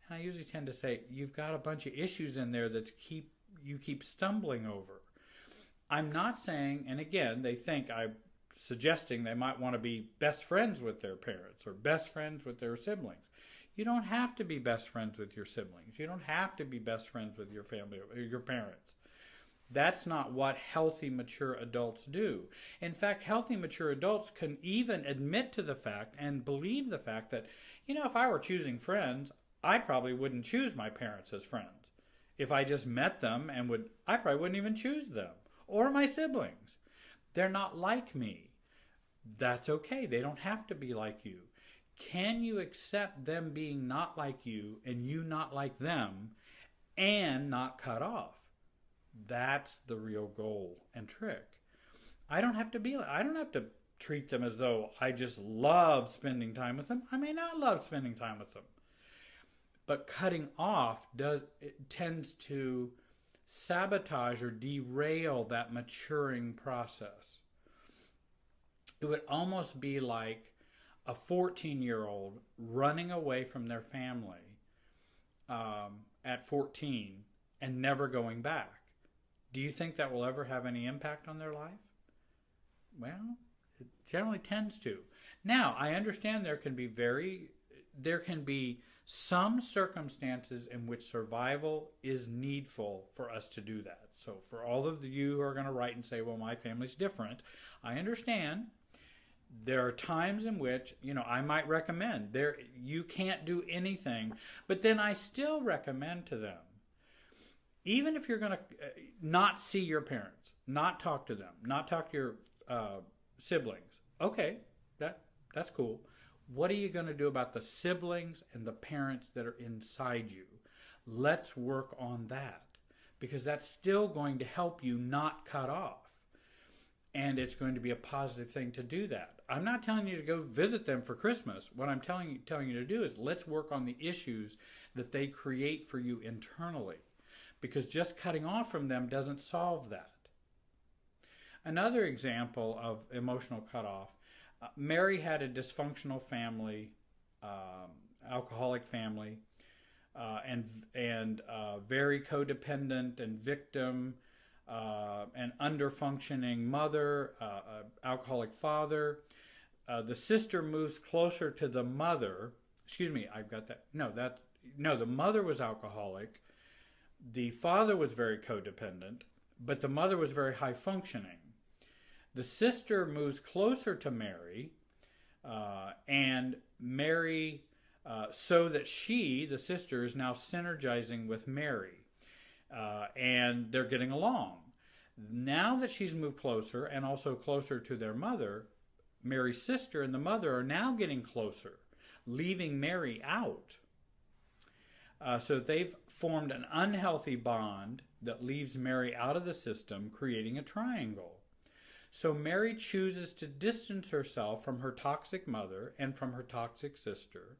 And I usually tend to say, you've got a bunch of issues in there that you keep stumbling over. I'm not saying, and again, they think I'm suggesting they might want to be best friends with their parents or best friends with their siblings. You don't have to be best friends with your siblings. You don't have to be best friends with your family or your parents. That's not what healthy, mature adults do. In fact, healthy, mature adults can even admit to the fact and believe the fact that, if I were choosing friends, I probably wouldn't choose my parents as friends. If I just met them I probably wouldn't even choose them. Or my siblings. They're not like me. That's okay. They don't have to be like you. Can you accept them being not like you and you not like them and not cut off? That's the real goal and trick. I don't have to treat them as though I just love spending time with them. I may not love spending time with them. But cutting off tends to sabotage or derail that maturing process. It would almost be like a 14-year-old running away from their family at 14 and never going back. Do you think that will ever have any impact on their life? Well, it generally tends to. Now, I understand there can be some circumstances in which survival is needful for us to do that. So for all of you who are going to write and say, well, my family's different, I understand. There are times in which, I might recommend you can't do anything, but then I still recommend to them, even if you're going to not see your parents, not talk to them, not talk to your siblings. Okay, that's cool. What are you going to do about the siblings and the parents that are inside you? Let's work on that, because that's still going to help you not cut off. And it's going to be a positive thing to do that. I'm not telling you to go visit them for Christmas. What I'm telling you to do is let's work on the issues that they create for you internally, because just cutting off from them doesn't solve that. Another example of emotional cutoff, Mary had a dysfunctional family, alcoholic family, and very codependent and victim, an under-functioning mother, alcoholic father. The sister moves closer to the mother. Excuse me, I've got that. No, the mother was alcoholic. The father was very codependent, but the mother was very high-functioning. The sister moves closer to Mary, and Mary, so that the sister, is now synergizing with Mary, and they're getting along. Now that she's moved closer and also closer to their mother, Mary's sister and the mother are now getting closer, leaving Mary out. So they've formed an unhealthy bond that leaves Mary out of the system, creating a triangle. So Mary chooses to distance herself from her toxic mother and from her toxic sister,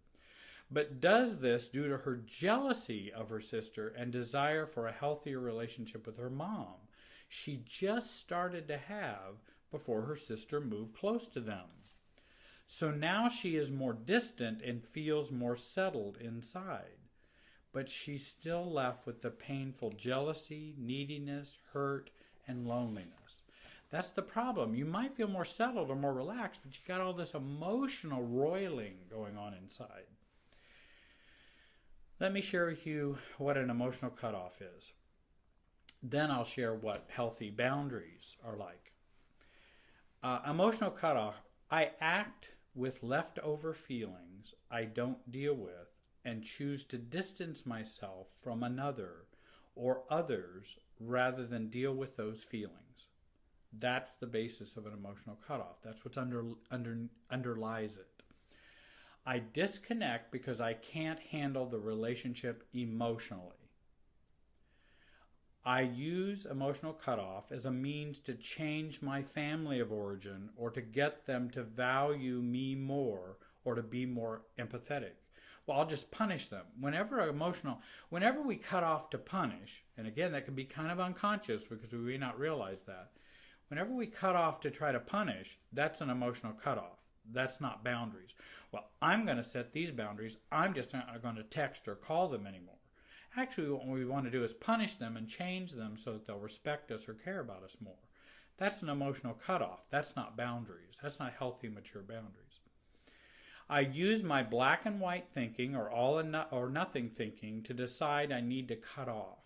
but does this due to her jealousy of her sister and desire for a healthier relationship with her mom she just started to have before her sister moved close to them. So now she is more distant and feels more settled inside, but she's still left with the painful jealousy, neediness, hurt, and loneliness. That's the problem. You might feel more settled or more relaxed, but you got all this emotional roiling going on inside. Let me share with you what an emotional cutoff is. Then I'll share what healthy boundaries are like. Emotional cutoff, I act with leftover feelings I don't deal with and choose to distance myself from another or others rather than deal with those feelings. That's the basis of an emotional cutoff. That's what underlies it. I disconnect because I can't handle the relationship emotionally. I use emotional cutoff as a means to change my family of origin or to get them to value me more or to be more empathetic. Well, I'll just punish them. Whenever we cut off to punish, and again, that can be kind of unconscious because we may not realize that. Whenever we cut off to try to punish, that's an emotional cutoff. That's not boundaries. Well, I'm going to set these boundaries. I'm just not going to text or call them anymore. Actually, what we want to do is punish them and change them so that they'll respect us or care about us more. That's an emotional cutoff. That's not boundaries. That's not healthy, mature boundaries. I use my black and white thinking or all or nothing thinking to decide I need to cut off.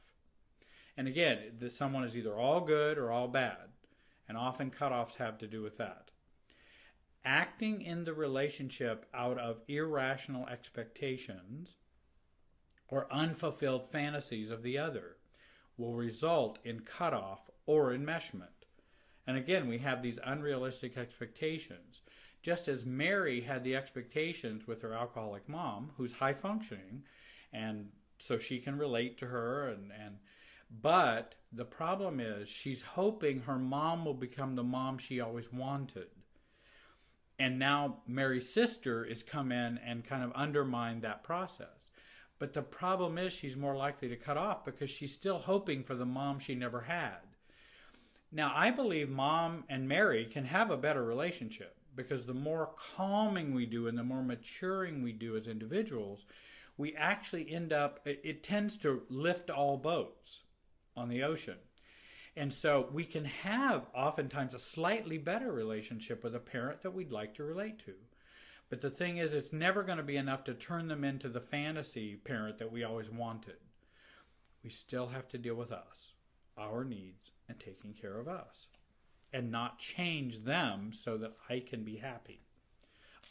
And again, someone is either all good or all bad. And often cutoffs have to do with that. Acting in the relationship out of irrational expectations or unfulfilled fantasies of the other will result in cutoff or enmeshment. And again, we have these unrealistic expectations. Just as Mary had the expectations with her alcoholic mom, who's high functioning, and so she can relate to her, But the problem is she's hoping her mom will become the mom she always wanted. And now Mary's sister is come in and kind of undermine that process. But the problem is she's more likely to cut off because she's still hoping for the mom she never had. Now, I believe Mom and Mary can have a better relationship because the more calming we do and the more maturing we do as individuals, we actually end up, it tends to lift all boats on the ocean. And so we can have oftentimes a slightly better relationship with a parent that we'd like to relate to. But the thing is, it's never going to be enough to turn them into the fantasy parent that we always wanted. We still have to deal with us, our needs, and taking care of us, and not change them so that I can be happy.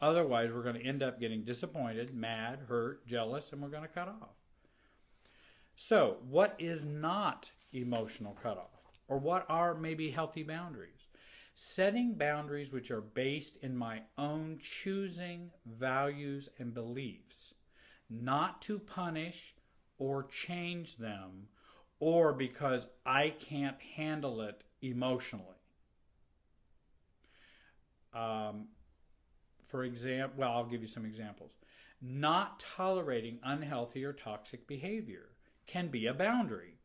Otherwise, we're going to end up getting disappointed, mad, hurt, jealous, and we're going to cut off. So, what is not emotional cutoff? Or what are maybe healthy boundaries? Setting boundaries which are based in my own choosing, values, and beliefs, not to punish or change them, or because I can't handle it emotionally. For example, well, I'll give you some examples. Not tolerating unhealthy or toxic behavior can be a boundary.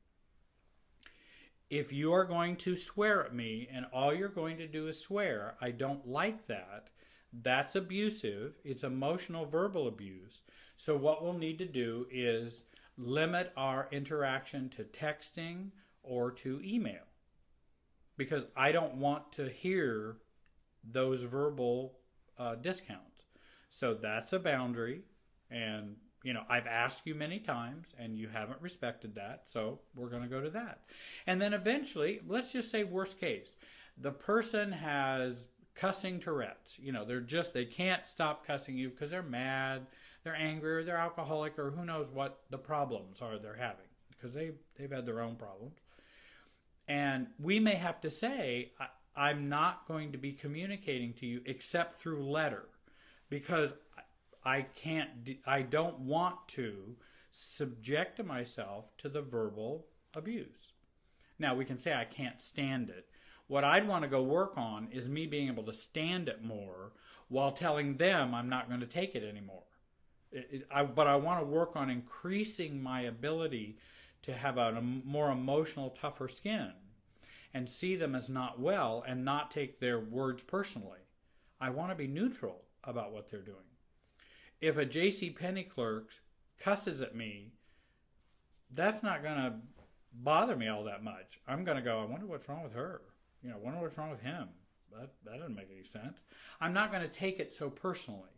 If you are going to swear at me and all you're going to do is swear, I don't like that. That's abusive. It's emotional verbal abuse. So what we'll need to do is limit our interaction to texting or to email, because I don't want to hear those verbal discounts. So that's a boundary. And I've asked you many times and you haven't respected that, so we're going to go to that. And then eventually, let's just say worst case, the person has cussing Tourette's. They can't stop cussing you because they're mad, they're angry, or they're alcoholic, or who knows what the problems are they're having, because they've had their own problems. And we may have to say, I'm not going to be communicating to you except through letter, because I don't want to subject myself to the verbal abuse. Now, we can say I can't stand it. What I'd want to go work on is me being able to stand it more while telling them I'm not going to take it anymore. But I want to work on increasing my ability to have a more emotional, tougher skin and see them as not well and not take their words personally. I want to be neutral about what they're doing. If a JCPenney clerk cusses at me, that's not going to bother me all that much. I'm going to go, I wonder what's wrong with her. I wonder what's wrong with him. That doesn't make any sense. I'm not going to take it so personally.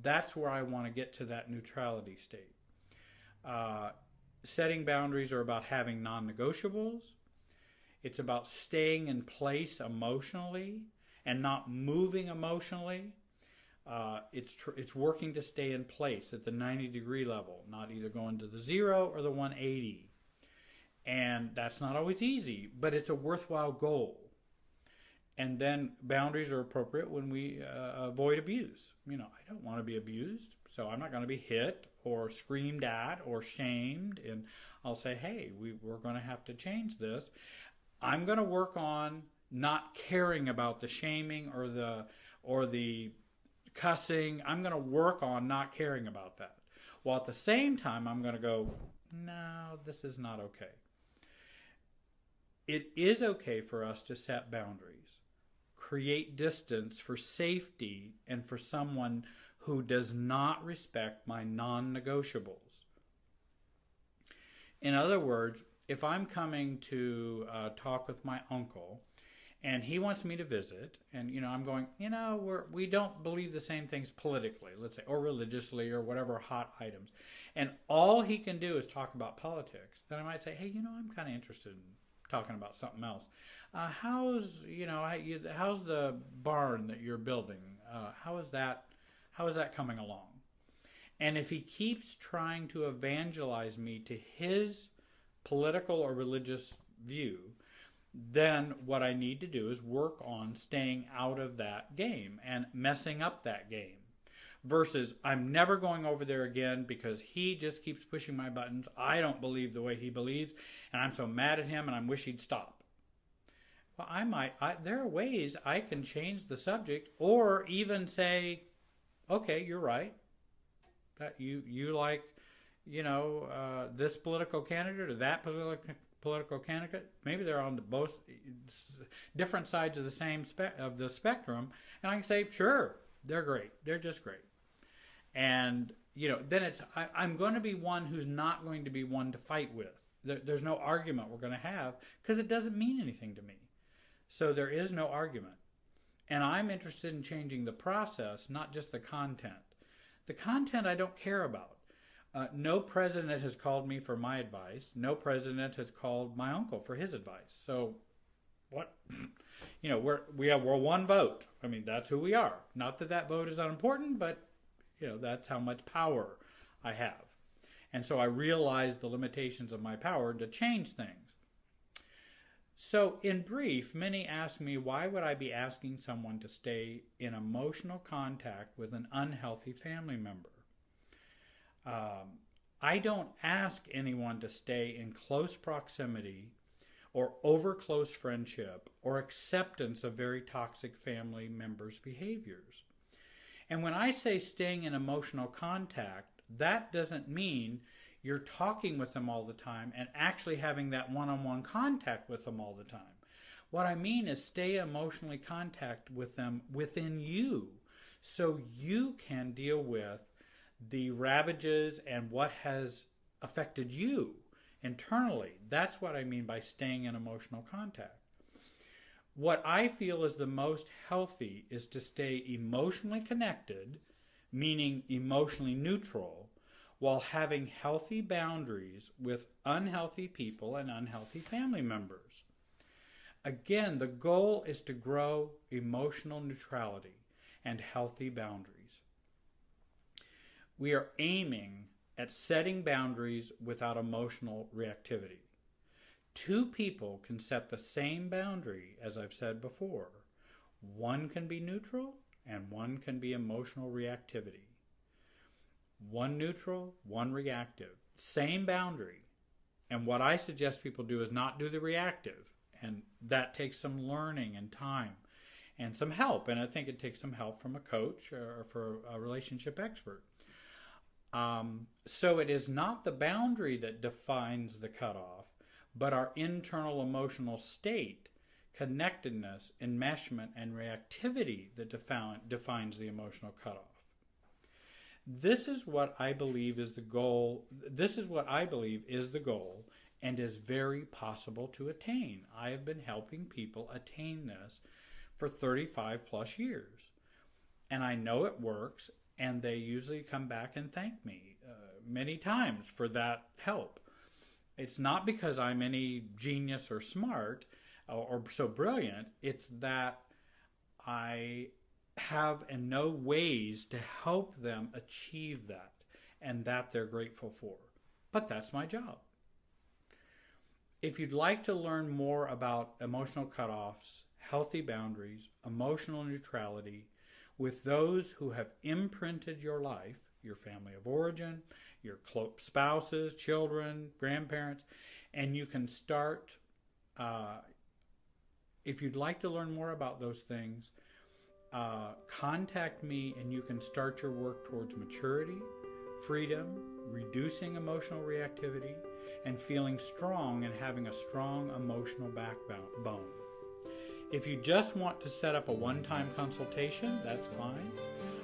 That's where I want to get to that neutrality state. Setting boundaries are about having non-negotiables. It's about staying in place emotionally and not moving emotionally. It's working to stay in place at the 90-degree level, not either going to the 0 or the 180. And that's not always easy, but it's a worthwhile goal. And then boundaries are appropriate when we avoid abuse. I don't want to be abused, so I'm not going to be hit or screamed at or shamed. And I'll say, hey, we're going to have to change this. I'm going to work on not caring about the shaming or the cussing. I'm going to work on not caring about that. While at the same time, I'm going to go, no, this is not okay. It is okay for us to set boundaries, create distance for safety and for someone who does not respect my non-negotiables. In other words, if I'm coming to talk with my uncle and he wants me to visit, and I'm going, we don't believe the same things politically, let's say, or religiously, or whatever hot items, and all he can do is talk about politics, then I might say, hey, I'm kind of interested in talking about something else. How's the barn that you're building? How is that coming along? And if he keeps trying to evangelize me to his political or religious view, then what I need to do is work on staying out of that game and messing up that game. versus I'm never going over there again because he just keeps pushing my buttons. I don't believe the way he believes, and I'm so mad at him, and I wish he'd stop. Well, there are ways I can change the subject, or even say, okay, you're right. You like, this political candidate or that political candidate. Maybe they're on both different sides of the spectrum, and I can say, sure, they're great. They're just great. And then I'm going to be one who's not going to be one to fight with. There's no argument we're going to have because it doesn't mean anything to me. So there is no argument. And I'm interested in changing the process, not just the content. The content I don't care about. No president has called me for my advice. No president has called my uncle for his advice. So what? We're one vote. I mean, that's who we are. Not that vote is unimportant, but that's how much power I have. And so I realize the limitations of my power to change things. So in brief, many ask me, why would I be asking someone to stay in emotional contact with an unhealthy family member? I don't ask anyone to stay in close proximity or over close friendship or acceptance of very toxic family members' behaviors. And when I say staying in emotional contact, that doesn't mean you're talking with them all the time and actually having that one-on-one contact with them all the time. What I mean is stay emotionally contact with them within you so you can deal with the ravages and what has affected you internally. That's what I mean by staying in emotional contact. What I feel is the most healthy is to stay emotionally connected, meaning emotionally neutral, while having healthy boundaries with unhealthy people and unhealthy family members. Again, the goal is to grow emotional neutrality and healthy boundaries. We are aiming at setting boundaries without emotional reactivity. Two people can set the same boundary, as I've said before. One can be neutral and one can be emotional reactivity. One neutral, one reactive. Same boundary. And what I suggest people do is not do the reactive. And that takes some learning and time and some help. And I think it takes some help from a coach or for a relationship expert. So it is not the boundary that defines the cutoff, but our internal emotional state, connectedness, enmeshment, and reactivity that defines the emotional cutoff. This is what I believe is the goal. This is what I believe is the goal and is very possible to attain. I have been helping people attain this for 35 plus years. And I know it works, and they usually come back and thank me many times for that help. It's not because I'm any genius or smart or so brilliant. It's that I have and know ways to help them achieve that, and that they're grateful for. But that's my job. If you'd like to learn more about emotional cutoffs, healthy boundaries, emotional neutrality, with those who have imprinted your life, your family of origin, your spouses, children, grandparents, and you can start, if you'd like to learn more about those things, contact me and you can start your work towards maturity, freedom, reducing emotional reactivity, and feeling strong and having a strong emotional backbone. If you just want to set up a one-time consultation, that's fine.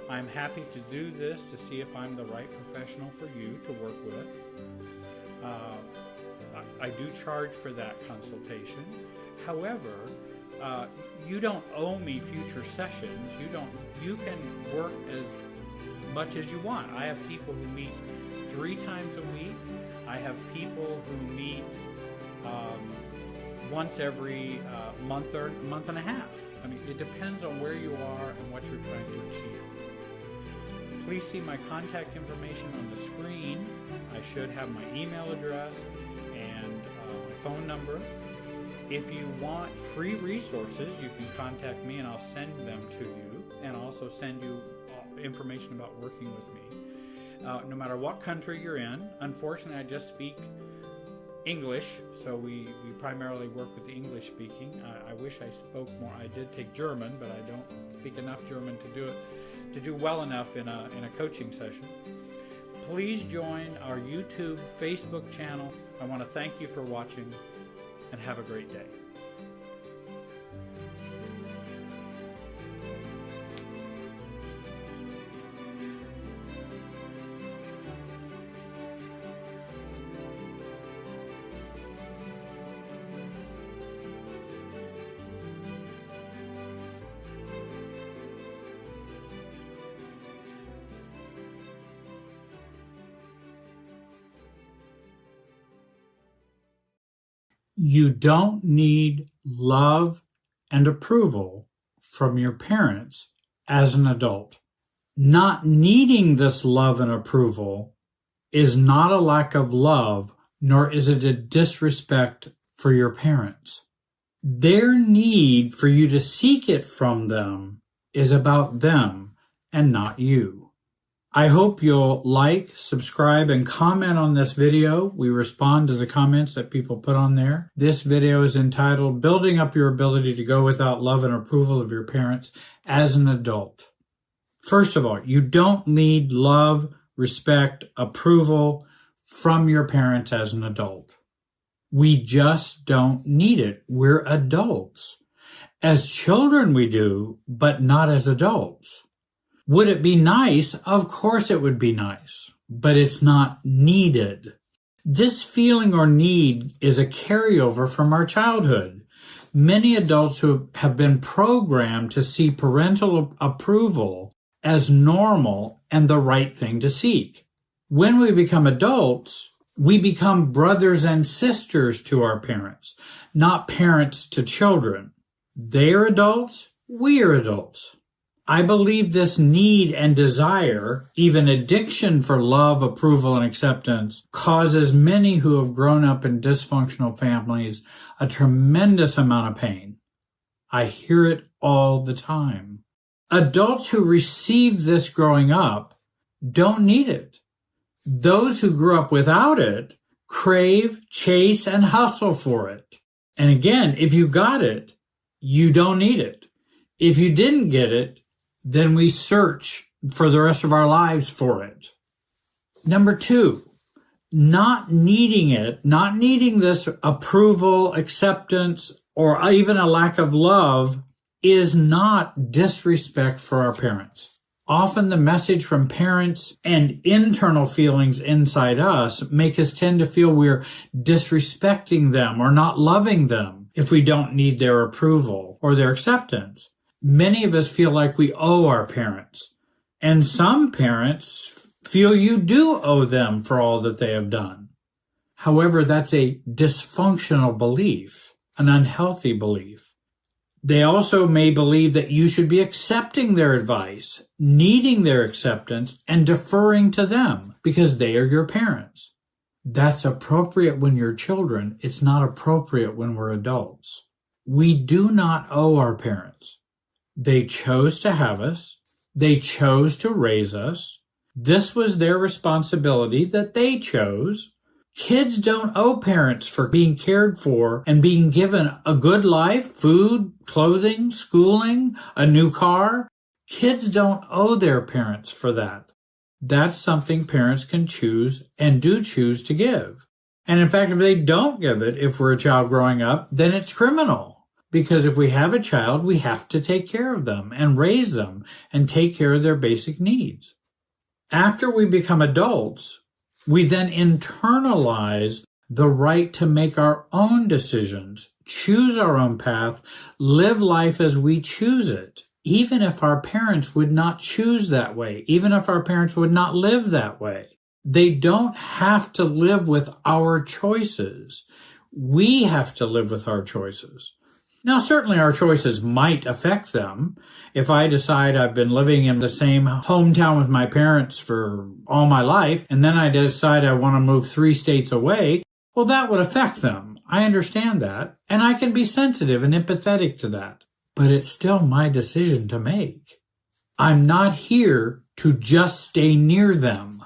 I'm happy to do this to see if I'm the right professional for you to work with. I do charge for that consultation. However, you don't owe me future sessions. You can work as much as you want. I have people who meet 3 times a week. I have people who meet once every month or month and a half. I mean, it depends on where you are and what you're trying to achieve. Please see my contact information on the screen. I should have my email address and my phone number. If you want free resources, you can contact me and I'll send them to you, and also send you information about working with me. No matter what country you're in. Unfortunately, I just speak English, so we primarily work with the English speaking. I wish I spoke more. I did take German, but I don't speak enough German to do well enough in a coaching session. Please join our YouTube, Facebook channel. I want to thank you for watching, and have a great day. You don't need love and approval from your parents as an adult. Not needing this love and approval is not a lack of love, nor is it a disrespect for your parents. Their need for you to seek it from them is about them and not you. I hope you'll like, subscribe, and comment on this video. We respond to the comments that people put on there. This video is entitled, Building Up Your Ability to Go Without Love and Approval of Your Parents as an Adult. First of all, you don't need love, respect, approval from your parents as an adult. We just don't need it. We're adults. As children we do, but not as adults. Would it be nice? Of course it would be nice, but it's not needed. This feeling or need is a carryover from our childhood. Many adults who have been programmed to see parental approval as normal and the right thing to seek. When we become adults, we become brothers and sisters to our parents, not parents to children. They're adults, we're adults. I believe this need and desire, even addiction for love, approval, and acceptance, causes many who have grown up in dysfunctional families a tremendous amount of pain. I hear it all the time. Adults who receive this growing up don't need it. Those who grew up without it crave, chase, and hustle for it. And again, if you got it, you don't need it. If you didn't get it, then we search for the rest of our lives for it. Number 2, not needing it, not needing this approval, acceptance, or even a lack of love is not disrespect for our parents. Often the message from parents and internal feelings inside us make us tend to feel we're disrespecting them or not loving them if we don't need their approval or their acceptance. Many of us feel like we owe our parents, and some parents feel you do owe them for all that they have done. However, that's a dysfunctional belief, an unhealthy belief. They also may believe that you should be accepting their advice, needing their acceptance, and deferring to them because they are your parents. That's appropriate when you're children. It's not appropriate when we're adults. We do not owe our parents. They chose to have us. They chose to raise us. This was their responsibility that they chose. Kids don't owe parents for being cared for and being given a good life, food, clothing, schooling, a new car. Kids don't owe their parents for that. That's something parents can choose and do choose to give. And in fact, if they don't give it, if we're a child growing up, then it's criminal. Because if we have a child, we have to take care of them and raise them and take care of their basic needs. After we become adults, we then internalize the right to make our own decisions, choose our own path, live life as we choose it, even if our parents would not choose that way, even if our parents would not live that way. They don't have to live with our choices. We have to live with our choices. Now, certainly our choices might affect them. If I decide I've been living in the same hometown with my parents for all my life, and then I decide I want to move 3 states away, well, that would affect them. I understand that, and I can be sensitive and empathetic to that. But it's still my decision to make. I'm not here to just stay near them.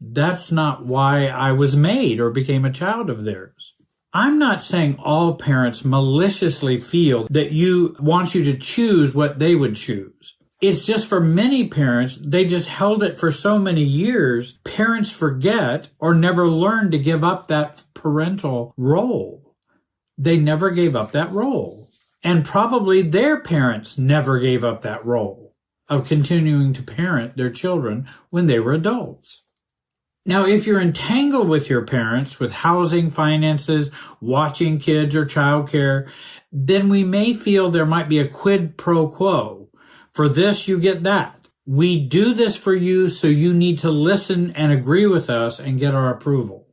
That's not why I was made or became a child of theirs. I'm not saying all parents maliciously feel that you want you to choose what they would choose. It's just for many parents, they just held it for so many years, parents forget or never learn to give up that parental role. They never gave up that role. And probably their parents never gave up that role of continuing to parent their children when they were adults. Now, if you're entangled with your parents, with housing, finances, watching kids, or childcare, then we may feel there might be a quid pro quo. For this, you get that. We do this for you, so you need to listen and agree with us and get our approval.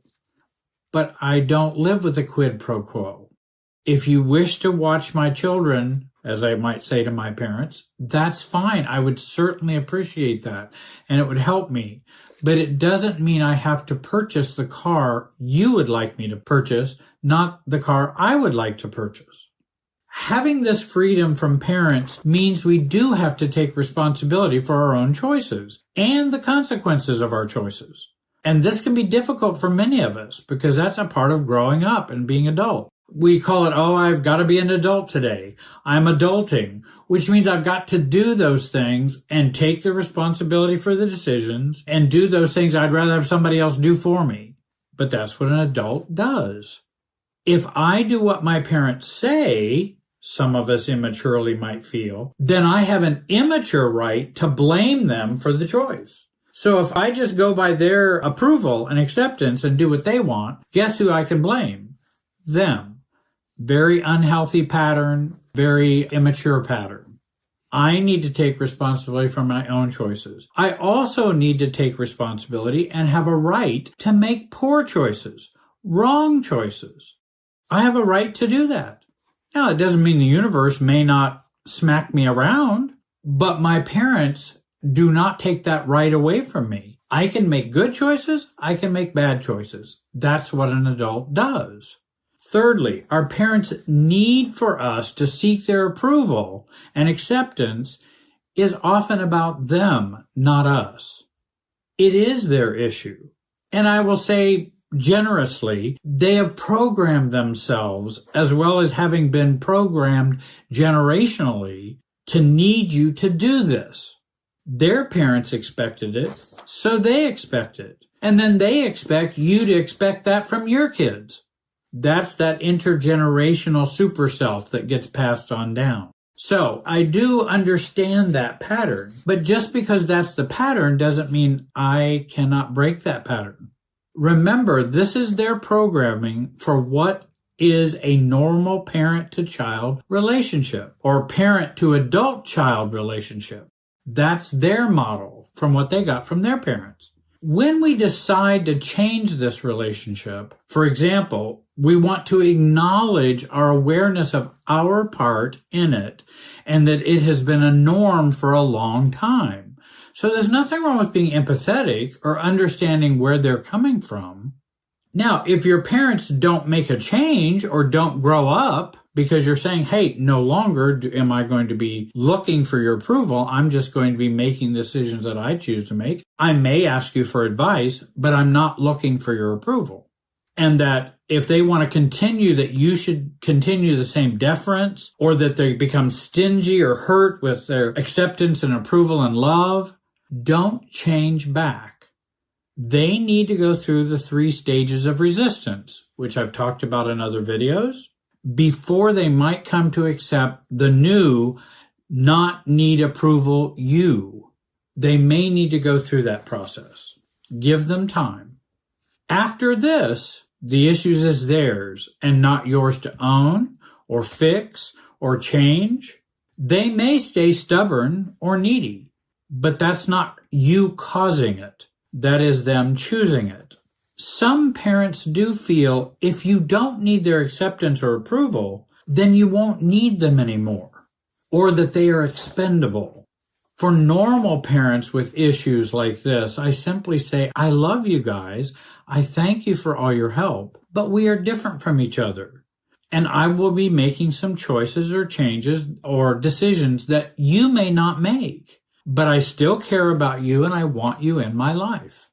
But I don't live with a quid pro quo. If you wish to watch my children, as I might say to my parents, that's fine. I would certainly appreciate that, and it would help me. But it doesn't mean I have to purchase the car you would like me to purchase, not the car I would like to purchase. Having this freedom from parents means we do have to take responsibility for our own choices and the consequences of our choices. And this can be difficult for many of us because that's a part of growing up and being adult. We call it, I've got to be an adult today. I'm adulting, which means I've got to do those things and take the responsibility for the decisions and do those things I'd rather have somebody else do for me. But that's what an adult does. If I do what my parents say, some of us immaturely might feel, then I have an immature right to blame them for the choice. So if I just go by their approval and acceptance and do what they want, guess who I can blame? Them. Very unhealthy pattern, very immature pattern. I need to take responsibility for my own choices. I also need to take responsibility and have a right to make poor choices, wrong choices. I have a right to do that. Now, it doesn't mean the universe may not smack me around, but my parents do not take that right away from me. I can make good choices. I can make bad choices. That's what an adult does. Thirdly, our parents' need for us to seek their approval and acceptance is often about them, not us. It is their issue. And I will say, generously, they have programmed themselves, as well as having been programmed generationally, to need you to do this. Their parents expected it, so they expect it. And then they expect you to expect that from your kids. That's that intergenerational super self that gets passed on down. So I do understand that pattern, but just because that's the pattern doesn't mean I cannot break that pattern. Remember, this is their programming for what is a normal parent-to-child relationship or parent-to-adult-child relationship. That's their model from what they got from their parents. When we decide to change this relationship, for example, we want to acknowledge our awareness of our part in it and that it has been a norm for a long time. So there's nothing wrong with being empathetic or understanding where they're coming from. Now, if your parents don't make a change or don't grow up because you're saying, hey, no longer am I going to be looking for your approval, I'm just going to be making decisions that I choose to make. I may ask you for advice, but I'm not looking for your approval. And that if they want to continue, that you should continue the same deference, or that they become stingy or hurt with their acceptance and approval and love, don't change back. They need to go through the 3 stages of resistance, which I've talked about in other videos, before they might come to accept the new, not need approval you. They may need to go through that process. Give them time. After this, the issues is theirs and not yours to own or fix or change. They may stay stubborn or needy, but that's not you causing it. That is them choosing it. Some parents do feel if you don't need their acceptance or approval, then you won't need them anymore, or that they are expendable. For normal parents with issues like this, I simply say, I love you guys. I thank you for all your help, but we are different from each other. And I will be making some choices or changes or decisions that you may not make. but I still care about you and I want you in my life.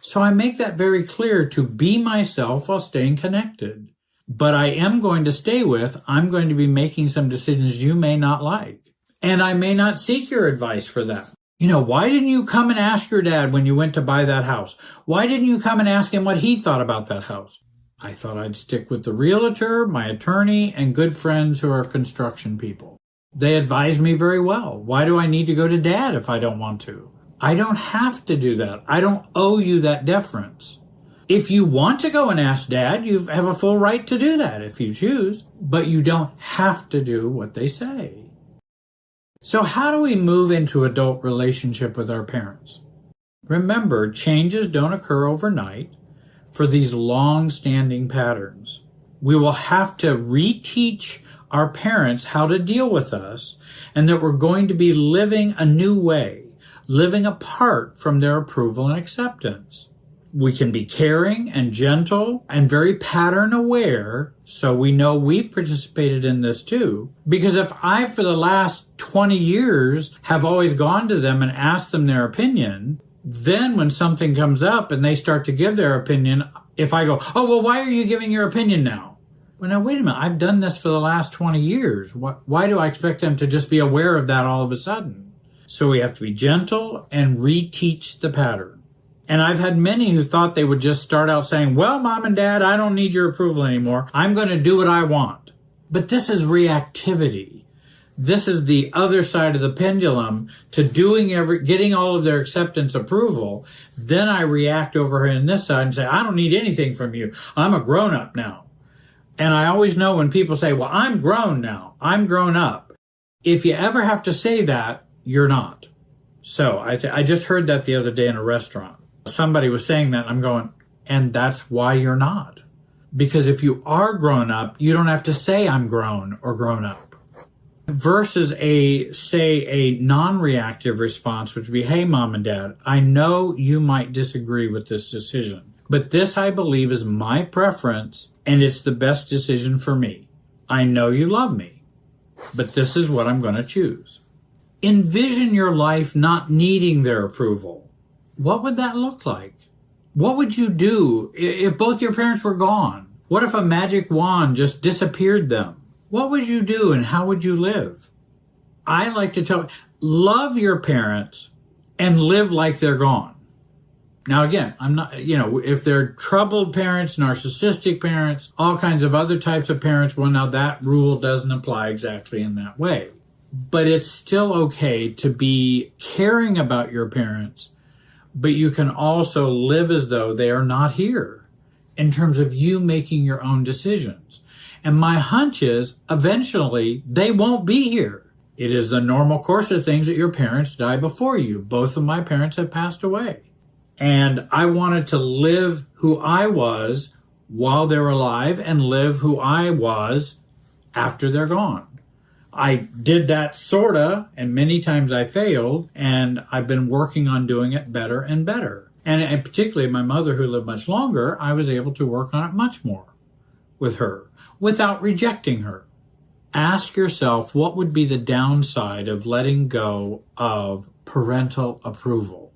So I make that very clear to be myself while staying connected. But I am going to I'm going to be making some decisions you may not like. And I may not seek your advice for that. Why didn't you come and ask your dad when you went to buy that house? Why didn't you come and ask him what he thought about that house? I thought I'd stick with the realtor, my attorney, and good friends who are construction people. They advised me very well. Why do I need to go to dad if I don't want to? I don't have to do that. I don't owe you that deference. If you want to go and ask dad, you have a full right to do that if you choose, but you don't have to do what they say. So how do we move into adult relationship with our parents? Remember, changes don't occur overnight for these long-standing patterns. We will have to reteach our parents how to deal with us, and that we're going to be living a new way, living apart from their approval and acceptance. We can be caring and gentle and very pattern aware, so we know we've participated in this too. Because if I, for the last 20 years, have always gone to them and asked them their opinion, then when something comes up and they start to give their opinion, if I go, oh, well, why are you giving your opinion now? Well, now, wait a minute, I've done this for the last 20 years. Why do I expect them to just be aware of that all of a sudden? So we have to be gentle and reteach the pattern. And I've had many who thought they would just start out saying, well, mom and dad, I don't need your approval anymore. I'm going to do what I want. But this is reactivity. This is the other side of the pendulum to getting all of their acceptance approval. Then I react over here on this side and say, I don't need anything from you. I'm a grown up now. And I always know when people say, well, I'm grown now. I'm grown up. If you ever have to say that, you're not. So I just heard that the other day in a restaurant. Somebody was saying that, and I'm going, and that's why you're not. Because if you are grown up, you don't have to say I'm grown or grown up. Versus a non-reactive response, which would be, hey, mom and dad, I know you might disagree with this decision, but this, I believe, is my preference, and it's the best decision for me. I know you love me, but this is what I'm going to choose. Envision your life not needing their approval. What would that look like? What would you do if both your parents were gone? What if a magic wand just disappeared them? What would you do and how would you live? I like to love your parents and live like they're gone. Now again, I'm not, if they're troubled parents, narcissistic parents, all kinds of other types of parents, well, now that rule doesn't apply exactly in that way. But it's still okay to be caring about your parents, but you can also live as though they are not here in terms of you making your own decisions. And my hunch is eventually they won't be here. It is the normal course of things that your parents die before you. Both of my parents have passed away. And I wanted to live who I was while they're alive and live who I was after they're gone. I did that sorta, and many times I failed, and I've been working on doing it better and better. And particularly my mother, who lived much longer, I was able to work on it much more with her without rejecting her. Ask yourself, what would be the downside of letting go of parental approval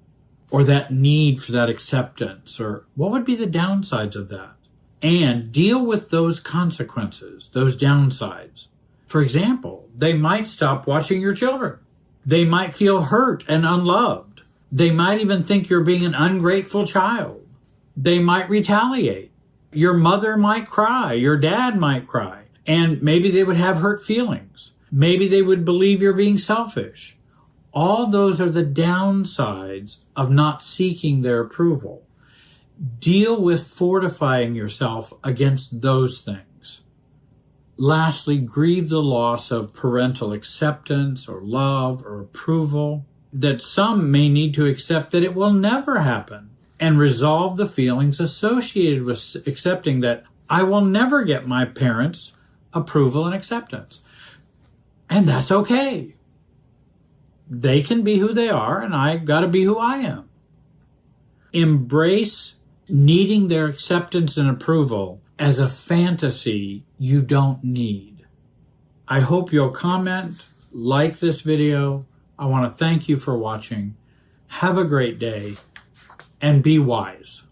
or that need for that acceptance? Or what would be the downsides of that? And deal with those consequences, those downsides. For example, they might stop watching your children. They might feel hurt and unloved. They might even think you're being an ungrateful child. They might retaliate. Your mother might cry. Your dad might cry. And maybe they would have hurt feelings. Maybe they would believe you're being selfish. All those are the downsides of not seeking their approval. Deal with fortifying yourself against those things. Lastly, grieve the loss of parental acceptance or love or approval, that some may need to accept that it will never happen, and resolve the feelings associated with accepting that I will never get my parents' approval and acceptance. And that's okay. They can be who they are, and I got to be who I am. Embrace needing their acceptance and approval as a fantasy you don't need. I hope you'll comment, like this video. I want to thank you for watching. Have a great day and be wise.